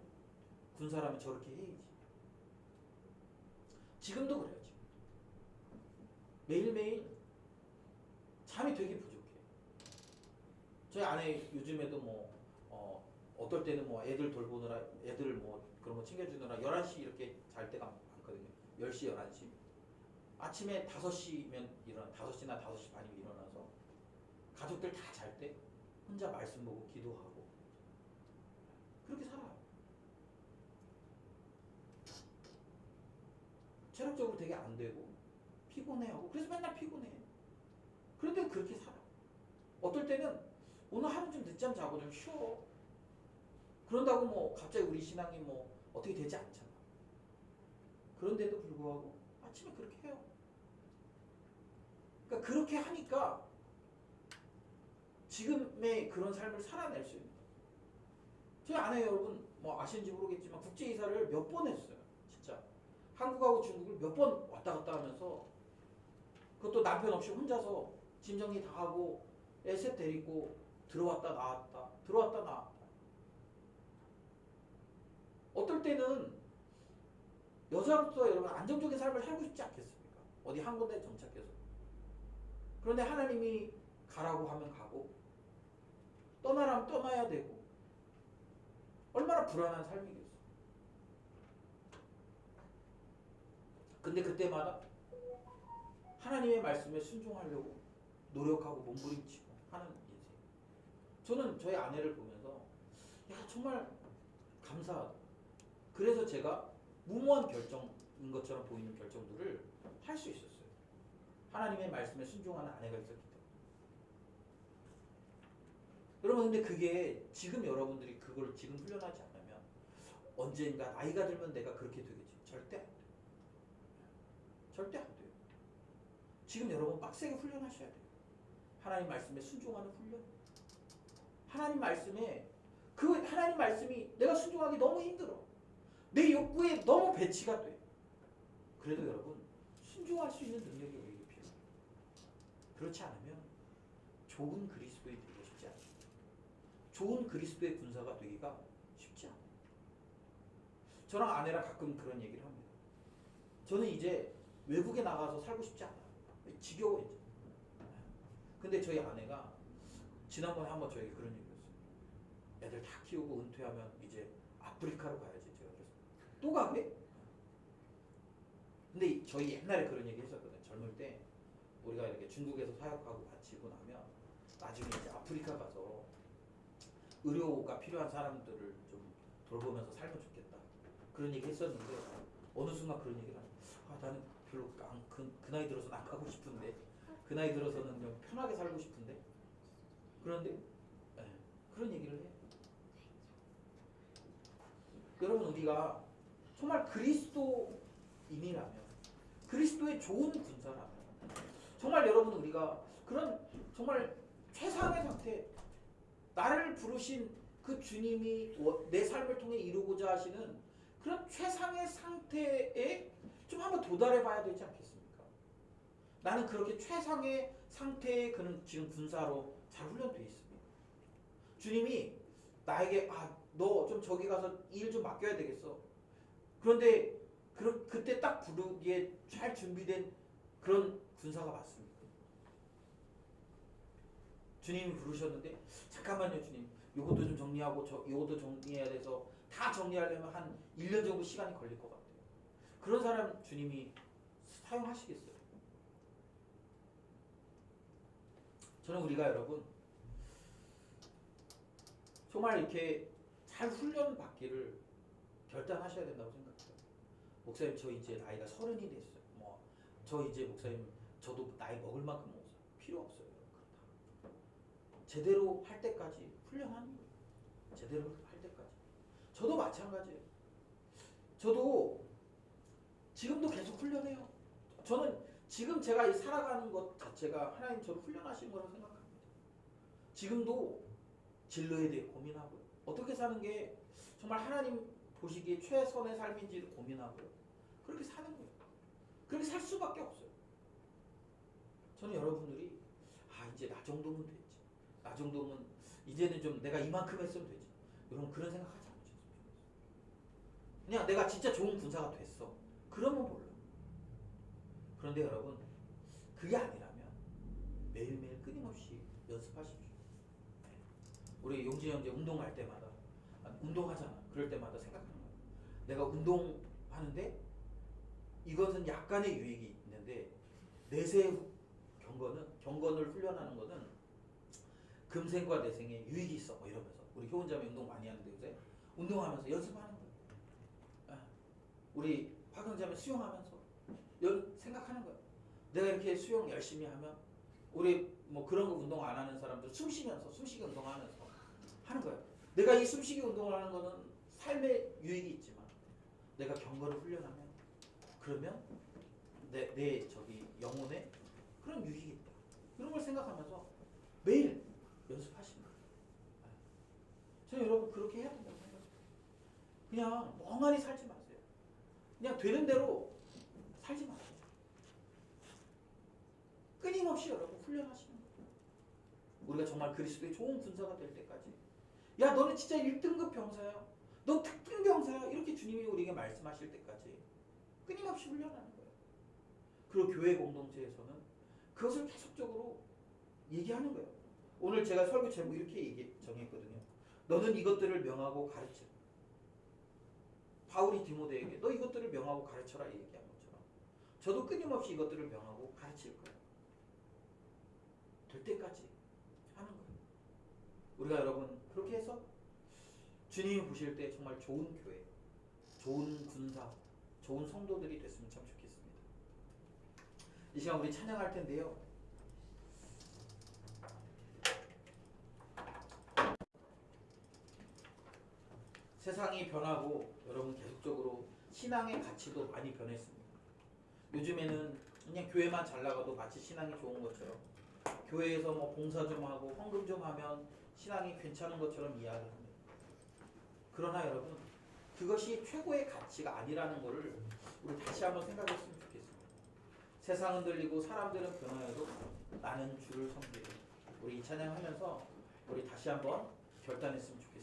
군사라면 저렇게 해야지. 지금도 그래요. 지금 매일매일 잠이 되게 부족해. 저희 아내 요즘에도 어떨 때는 뭐 애들 돌보느라, 애들 뭐 그런 거 챙겨주느라 11시 이렇게 잘 때가 많거든요. 10시, 11시. 아침에 5시면 5시나 5시 반이면 일어나서 가족들 다 잘 때 혼자 말씀 보고 기도하고 그렇게 살아요. 체력적으로 되게 안 되고 피곤해하고, 그래서 맨날 피곤해. 그런데 그렇게 살아. 어떨 때는 오늘 하루 좀 늦잠 자고 좀 쉬어. 그런다고 뭐 갑자기 우리 신앙이 뭐 어떻게 되지 않잖아. 그런데도 불구하고 아침에 그렇게 해요. 그러니까 그렇게 하니까 지금의 그런 삶을 살아낼 수 있는 거예요. 저희 아내 여러분 뭐 아시는지 모르겠지만 국제 이사를 몇 번 했어요. 진짜 한국하고 중국을 몇 번 왔다 갔다 하면서 그것도 남편 없이 혼자서 짐 정리 다 하고 애 셋 데리고 들어왔다 나왔다 들어왔다 나왔다. 어떨 때는 여자로서 여러분 안정적인 삶을 살고 싶지 않겠습니까? 어디 한 군데 정착해서. 그런데 하나님이 가라고 하면 가고 떠나라면 떠나야 되고 얼마나 불안한 삶이겠어. 근데 그때마다 하나님의 말씀에 순종하려고 노력하고 몸부림치고 하는 인생. 저는 저희 아내를 보면서 야 정말 감사하다. 그래서 제가 무모한 결정인 것처럼 보이는 결정들을 할 수 있었어요. 하나님의 말씀에 순종하는 아내가 있었기 때문에. 여러분 근데 그게 지금 여러분들이 그걸 지금 훈련하지 않으면 언젠가 나이가 들면 내가 그렇게 되겠지. 절대 안 돼요. 절대 안 돼요. 지금 여러분 빡세게 훈련하셔야 돼요. 하나님 말씀에 순종하는 훈련. 하나님 말씀에 그 하나님 말씀이 내가 순종하기 너무 힘들어. 내 욕구에 너무 배치가 돼. 그래도 여러분 순종할 수 있는 능력이 우리에게 필요해요. 그렇지 않으면 좋은 그리스도인이 되기가 쉽지 않아요. 좋은 그리스도의 군사가 되기가 쉽지 않아요. 저랑 아내랑 가끔 그런 얘기를 합니다. 저는 이제 외국에 나가서 살고 싶지 않아요. 지겨워 이제. 근데 저희 아내가 지난번에 한번 저에게 그런 얘기를 했어요. 애들 다 키우고 은퇴하면 이제 아프리카로 가야지. 제가 그래서 또 가게? 근데 저희 옛날에 그런 얘기 했었거든요. 젊을 때 우리가 이렇게 중국에서 사역하고 마치고 나면 나중에 이제 아프리카 가서 의료가 필요한 사람들을 좀 돌보면서 살면 좋겠다. 그런 얘기 했었는데 어느 순간 그런 얘기를 하는 나는 별로 그 나이 들어서는 안 가고 싶은데 그 나이 들어서는 좀 편하게 살고 싶은데 그런데 그런 얘기를 해요. 여러분 우리가 정말 그리스도인이라면 그리스도의 좋은 군사라면 정말 여러분 우리가 그런 정말 최상의 상태 나를 부르신 그 주님이 내 삶을 통해 이루고자 하시는 그런 최상의 상태에 좀 한번 도달해 봐야 되지 않겠습니까? 나는 그렇게 최상의 상태에 그는 지금 군사로 잘 훈련되어 있습니다. 주님이 나에게 너 좀 저기 가서 일 좀 맡겨야 되겠어. 그런데 그때 딱 부르기에 잘 준비된 그런 군사가 맞습니다. 주님이 부르셨는데 잠깐만요 주님 요것도 좀 정리하고 요것도 정리해야 돼서 다 정리하려면 한 1년 정도 시간이 걸릴 것 같아요. 그런 사람 주님이 사용하시겠어요? 저는 우리가 여러분 정말 이렇게 잘 훈련받기를 결단하셔야 된다고 생각해요. 목사님 저 이제 나이가 30이 됐어요. 저 이제 목사님 저도 나이 먹을 만큼 먹었어요. 필요 없어요. 그렇다. 제대로 할 때까지 훈련하는 거예요. 제대로 할 때까지. 저도 마찬가지예요. 저도 지금도 계속 훈련해요. 저는 지금 제가 살아가는 것 자체가 하나님 저를 훈련하신 거라고 생각합니다. 지금도 진로에 대해 고민하고요. 어떻게 사는 게 정말 하나님 보시기에 최선의 삶인지를 고민하고요. 그렇게 사는 거예요. 그렇게 살 수밖에 없어요. 저는 여러분들이 이제 나 정도면 됐지. 나 정도면 이제는 좀 내가 이만큼 했으면 되지. 여러분 그런 생각하지 않으셨으면 좋겠어요. 그냥 내가 진짜 좋은 군사가 됐어. 그러면 몰라. 그런데 여러분 그게 아니라면 매일매일 끊임없이 연습하십시오. 우리 용진이 형제 운동할 때마다 운동하잖아. 그럴 때마다 생각하는 거야. 내가 운동하는데 이것은 약간의 유익이 있는데 내세 경건을 훈련하는 거는 금생과 내생에 유익이 있어. 이러면서 우리 교훈자매 운동 많이 하는데 요새 운동하면서 연습하는 거야. 우리 화경자매 수영하면서 생각하는 거야. 내가 이렇게 수영 열심히 하면 우리 뭐 그런 거 운동 안 하는 사람들 숨쉬기 운동하면서 하는 거야. 내가 이 숨쉬기 운동을 하는 거는 삶에 유익이 있지만 내가 경건을 훈련하면 그러면 내 저기 영혼에 그런 유익이 있다. 그런 걸 생각하면서 매일 연습하시는 거예요. 저는 여러분 그렇게 해야 된다고 그냥 멍하니 살지 마세요. 그냥 되는 대로 살지 마세요. 끊임없이 여러분 훈련하시는 거예요. 우리가 정말 그리스도의 좋은 군사가 될 때까지. 야, 너는 진짜 1등급 병사야. 너 특등 병사야. 이렇게 주님이 우리에게 말씀하실 때까지 끊임없이 훈련하는 거예요. 그리고 교회 공동체에서는 그것을 계속적으로 얘기하는 거예요. 오늘 제가 설교 제목 이렇게 정했거든요. 너는 이것들을 명하고 가르쳐. 바울이 디모데에게 너 이것들을 명하고 가르쳐라 얘기한 것처럼 저도 끊임없이 이것들을 명하고 가르칠 거예요. 될 때까지 하는 거예요. 우리가 여러분 그렇게 해서 주님이 보실 때 정말 좋은 교회, 좋은 군사, 좋은 성도들이 됐으면 참 좋겠습니다. 이 시간 우리 찬양할 텐데요. 세상이 변하고 여러분 계속적으로 신앙의 가치도 많이 변했습니다. 요즘에는 그냥 교회만 잘 나가도 마치 신앙이 좋은 것처럼 교회에서 뭐 봉사 좀 하고 헌금 좀 하면 신앙이 괜찮은 것처럼 이야기합니다. 그러나 여러분 그것이 최고의 가치가 아니라는 것을 우리 다시 한번 생각했으면 좋겠습니다. 세상은 흔들리고 사람들은 변화해도 나는 주를 섬기리. 우리 이 찬양하면서 우리 다시 한번 결단했으면 좋겠습니다.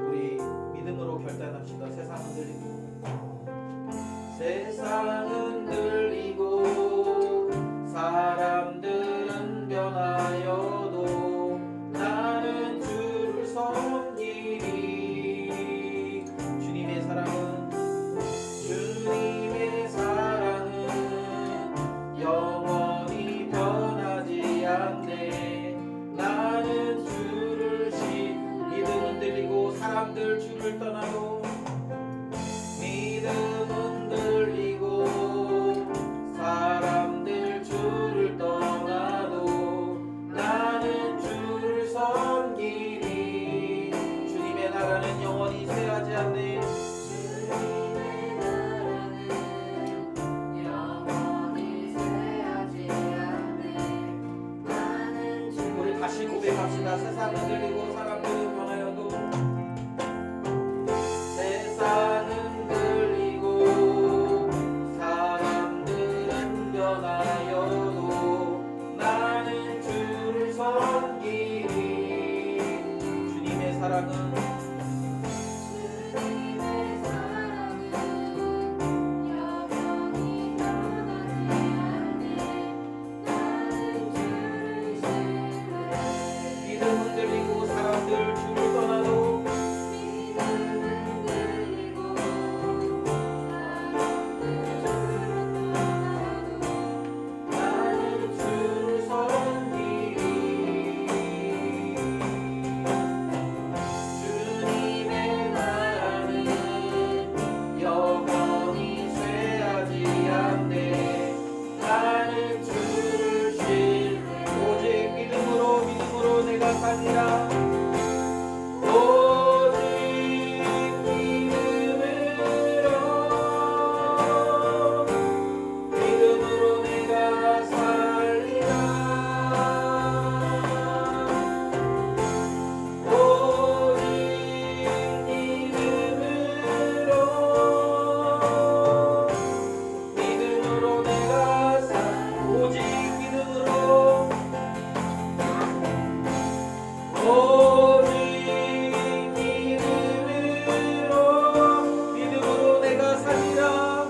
우리 믿음으로 결단합시다. 세상 흔들리고 세상 흔들리고 사람들은 변하여도 나는 주를 섬기리. 주님의 사랑은 영원히 변하지 않네. 나는 주를 믿음 흔들리고 사람들 주를 떠나도 믿음 흔들리고 사람들 주를 떠나도 나는 주를 섬기리. 주님의 나라는 영원히 쇠하지 않네. 다시 고백합시다. 세상 흔들리고 사람들은 변하여도 세상 흔들리고 사람들은 변하여도 나는 주를 섬기리. 주님의 사랑은 흔들리고 사람들 주를 떠나도 나는 주를 섬기리. 주님의 나라는 영원히 쇠하지 않네. 나는 주를 신뢰 오직 믿음으로 내가 살리라. 오직 믿음으로 내가 살리라. 오직 믿음으로 내가 오직 믿음으로 믿음으로 내가 살리라.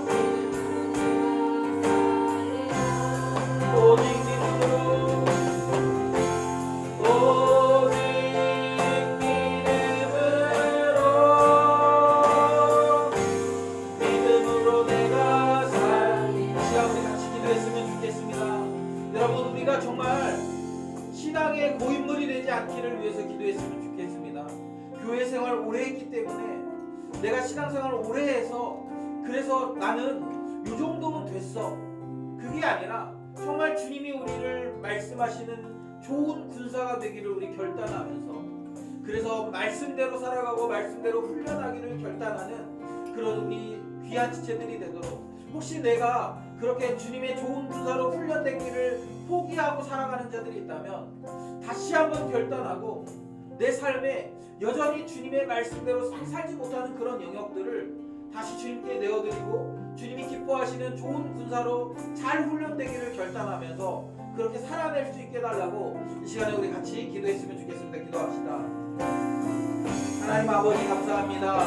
오직 믿음으로 믿음으로 내가 살리라. 시간 우리 같이 기도했으면 좋겠습니다. 여러분 우리가 정말 신앙의 고인물이 되지 않기를 위해서 기도했으면 좋겠습니다. 교회 생활 오래 했기 때문에 내가 신앙생활을 오래 해서 그래서 나는 이 정도면 됐어. 그게 아니라 정말 주님이 우리를 말씀하시는 좋은 군사가 되기를 우리 결단하면서 그래서 말씀대로 살아가고 말씀대로 훈련하기를 결단하는 그런 우리 귀한 지체들이 되도록 혹시 내가 그렇게 주님의 좋은 군사로 훈련된 길을 포기하고 살아가는 자들이 있다면 다시 한번 결단하고 내 삶에 여전히 주님의 말씀대로 살지 못하는 그런 영역들을 다시 주님께 내어드리고 주님이 기뻐하시는 좋은 군사로 잘 훈련되기를 결단하면서 그렇게 살아낼 수 있게 해달라고 이 시간에 우리 같이 기도했으면 좋겠습니다. 기도합시다. 하나님 아버지 감사합니다.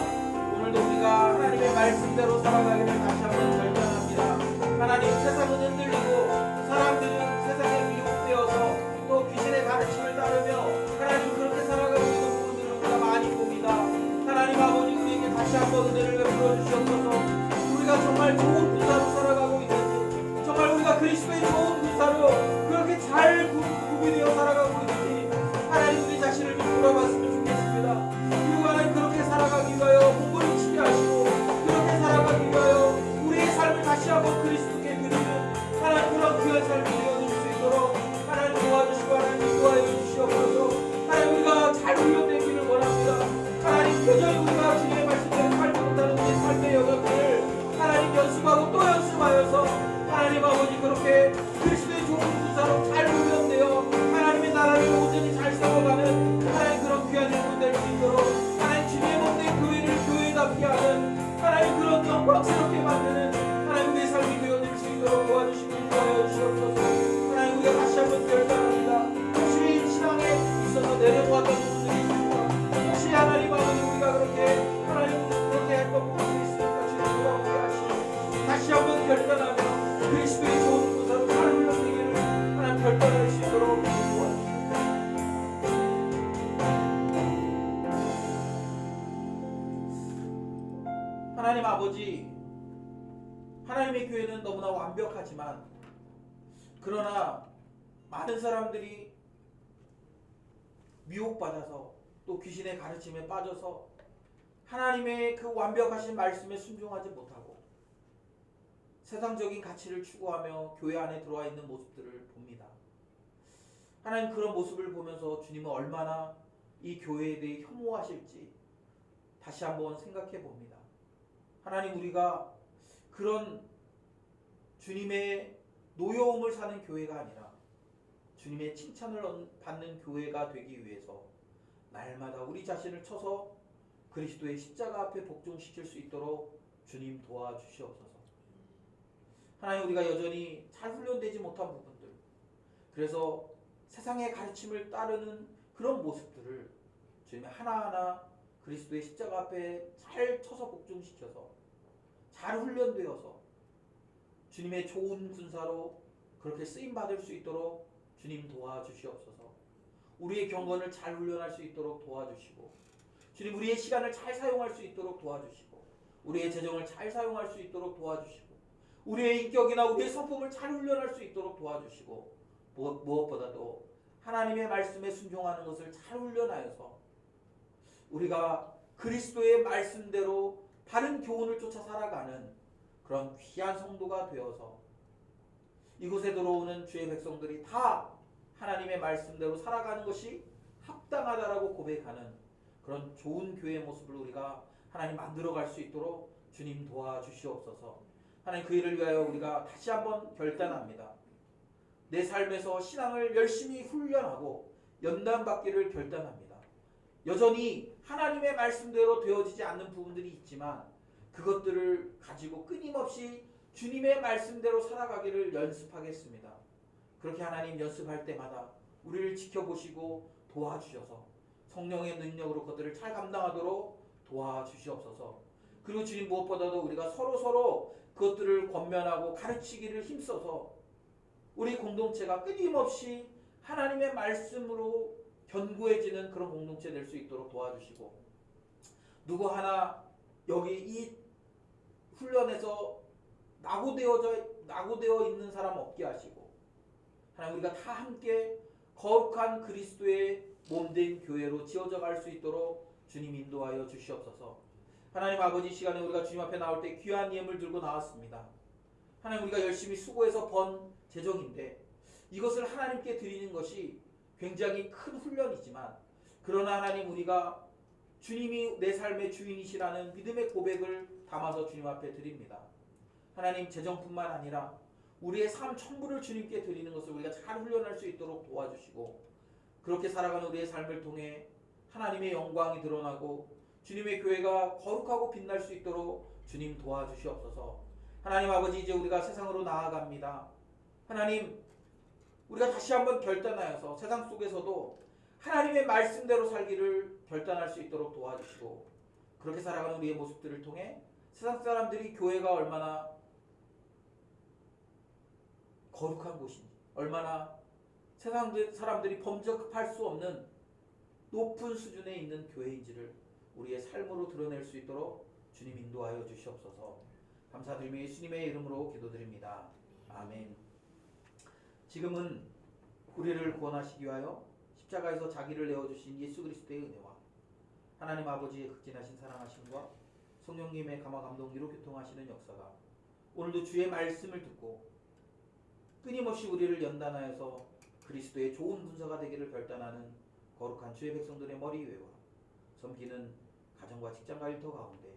오늘도 우리가 하나님의 말씀대로 살아가기를 다시 한번 결단합니다. 하나님, 세상은 흔들리고 사람들은 세상에 미혹되어서 또 귀신의 가르침을 따르며 하나님 그렇게 살아가고 있는 부분들을 우리가 많이 봅니다. 하나님 아버지, 우리에게 다시 한번 은혜를 베풀어 주시옵소서. 우리가 정말 좋은 군사로 살아가고 있는지, 정말 우리가 그리스도의 좋은 군사로 그렇게 잘 구비되어 살아가고 있는지 하나님 우리 자신을 좀 돌아봤으면 좋겠습니다. 그리고 하나님 그렇게 살아가기 위하여 공부를 치게 하시고 그렇게 살아가기 위하여 우리의 삶을 다시 한번 그리스도께 드리는 하나님 그런 귀한 삶이 되어줄 수 있도록 하나님 도와주시고 하나님 인도하여 주시옵소서. 하나님 우리가 잘 훈련되기를 원합니다. 하나님 여전히 우리가 주님의 말씀대로 살지 못하는 우리의 삶의 영역들을 하나님 연습하고 또 연습하여서 하나님 아버지 그렇게 그리스도의 좋은 군사로 잘 훈련되어 하나님의 나라를 온전히 잘 세워가는 하나님 그런 귀한 일꾼 될 수 있도록 하나님 주님의 몸된 교회를 교회답게 하는 하나님 그런 영광스럽게 만드는 하나님 우리의 삶이 되어질 수 있도록 도와주시고 인도하여 주시옵소서. 하나님 우리가 다시 한번 결단합니다. 혹시 신앙에 있어서 내려놓았던 부분들이 있습니까? 혹시 하나님 아버지 우리가 그렇게 하나님 그렇게 했던 부분들이 있으니까 주님 돌아오게 하시고 다시 한번 결단하며 그리스도의 좋은 군사로 잘 훈련되기를 하나님 결단할 수 있도록 도와주시옵소서. 하나님 아버지, 하나님의 교회는 너무나 완벽하지만 그러나 많은 사람들이 미혹받아서 또 귀신의 가르침에 빠져서 하나님의 그 완벽하신 말씀에 순종하지 못하고 세상적인 가치를 추구하며 교회 안에 들어와 있는 모습들을 봅니다. 하나님 그런 모습을 보면서 주님은 얼마나 이 교회에 대해 혐오하실지 다시 한번 생각해 봅니다. 하나님 우리가 그런 주님의 노여움을 사는 교회가 아니라 주님의 칭찬을 받는 교회가 되기 위해서 날마다 우리 자신을 쳐서 그리스도의 십자가 앞에 복종시킬 수 있도록 주님 도와주시옵소서. 하나님 우리가 여전히 잘 훈련되지 못한 부분들, 그래서 세상의 가르침을 따르는 그런 모습들을 주님이 하나하나 그리스도의 십자가 앞에 잘 쳐서 복종시켜서 잘 훈련되어서 주님의 좋은 군사로 그렇게 쓰임받을 수 있도록 주님 도와주시옵소서. 우리의 경건을 잘 훈련할 수 있도록 도와주시고 주님 우리의 시간을 잘 사용할 수 있도록 도와주시고 우리의 재정을 잘 사용할 수 있도록 도와주시고 우리의 인격이나 우리의 성품을 잘 훈련할 수 있도록 도와주시고 무엇보다도 하나님의 말씀에 순종하는 것을 잘 훈련하여서 우리가 그리스도의 말씀대로 바른 교훈을 쫓아 살아가는 그런 귀한 성도가 되어서 이곳에 들어오는 주의 백성들이 다 하나님의 말씀대로 살아가는 것이 합당하다라고 고백하는 그런 좋은 교회의 모습을 우리가 하나님 만들어갈 수 있도록 주님 도와주시옵소서. 하나님 그 일을 위하여 우리가 다시 한번 결단합니다. 내 삶에서 신앙을 열심히 훈련하고 연단받기를 결단합니다. 여전히 하나님의 말씀대로 되어지지 않는 부분들이 있지만 그것들을 가지고 끊임없이 주님의 말씀대로 살아가기를 연습하겠습니다. 그렇게 하나님 연습할 때마다 우리를 지켜보시고 도와주셔서 성령의 능력으로 그것들을 잘 감당하도록 도와주시옵소서. 그리고 주님 무엇보다도 우리가 서로 그것들을 권면하고 가르치기를 힘써서 우리 공동체가 끊임없이 하나님의 말씀으로 견고해지는 그런 공동체 될 수 있도록 도와주시고 누구 하나 여기 이 훈련에서 낙오되어 있는 사람 없게 하시고 하나님 우리가 다 함께 거룩한 그리스도의 몸된 교회로 지어져 갈 수 있도록 주님 인도하여 주시옵소서. 하나님 아버지 시간에 우리가 주님 앞에 나올 때 귀한 예물 들고 나왔습니다. 하나님 우리가 열심히 수고해서 번 재정인데 이것을 하나님께 드리는 것이 굉장히 큰 훈련이지만 그러나 하나님 우리가 주님이 내 삶의 주인이시라는 믿음의 고백을 담아서 주님 앞에 드립니다. 하나님 재정뿐만 아니라 우리의 삶 전부를 주님께 드리는 것을 우리가 잘 훈련할 수 있도록 도와주시고 그렇게 살아가는 우리의 삶을 통해 하나님의 영광이 드러나고 주님의 교회가 거룩하고 빛날 수 있도록 주님 도와주시옵소서. 하나님 아버지 이제 우리가 세상으로 나아갑니다. 하나님 우리가 다시 한번 결단하여서 세상 속에서도 하나님의 말씀대로 살기를 결단할 수 있도록 도와주시고 그렇게 살아가는 우리의 모습들을 통해 세상 사람들이 교회가 얼마나 거룩한 곳인지 얼마나 세상 사람들이 범접할 수 없는 높은 수준에 있는 교회인지를 우리의 삶으로 드러낼 수 있도록 주님 인도하여 주시옵소서. 감사드리며 예수님의 이름으로 기도드립니다. 아멘. 지금은 우리를 구원하시기 위하여 십자가에서 자기를 내어주신 예수 그리스도의 은혜와 하나님 아버지의 극진하신 사랑하심과 성령님의 감화 감동기로 교통하시는 역사가 오늘도 주의 말씀을 듣고 끊임없이 우리를 연단하여서 그리스도의 좋은 분서가 되기를 결단하는 거룩한 주의 백성들의 머리 위와 섬기는 가정과 직장과 일터 가운데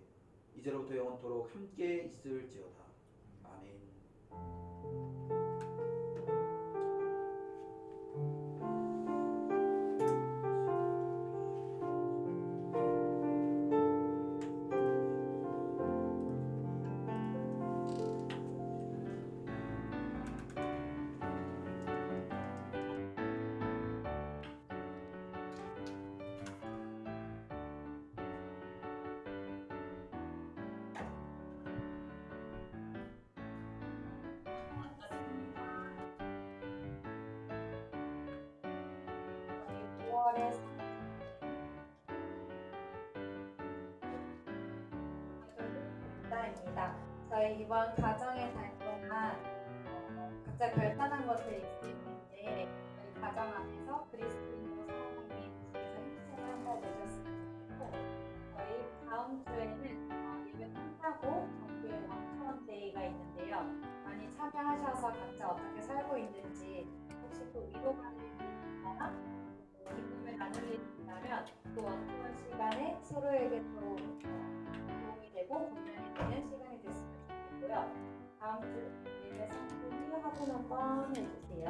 이제로부터 영원토록 함께 있을지어다. 아멘. 저희 9월에 입니다. 저희 이번 가정의 달 동안 각자 결단한 것들이 있을 텐데 저희 가정 안에서 그리스도인으로 살아가기 위해서 힘쓰는 한번 내셨으면 좋겠고 저희 다음 주에는 예배 끝나고 정교회 원터원 데이가 있는데요. 많이 참여하셔서 각자 어떻게 살고 있는지 혹시 또 위로받을 일이 있거나 기쁨을 나눌 일이 있다면 또 원터원 시간에 서로에게 또 도움이 되고 공연이 되는 시간이 됐으면 좋겠고요. 다음 주 예배 상품 하고 한번 해주세요.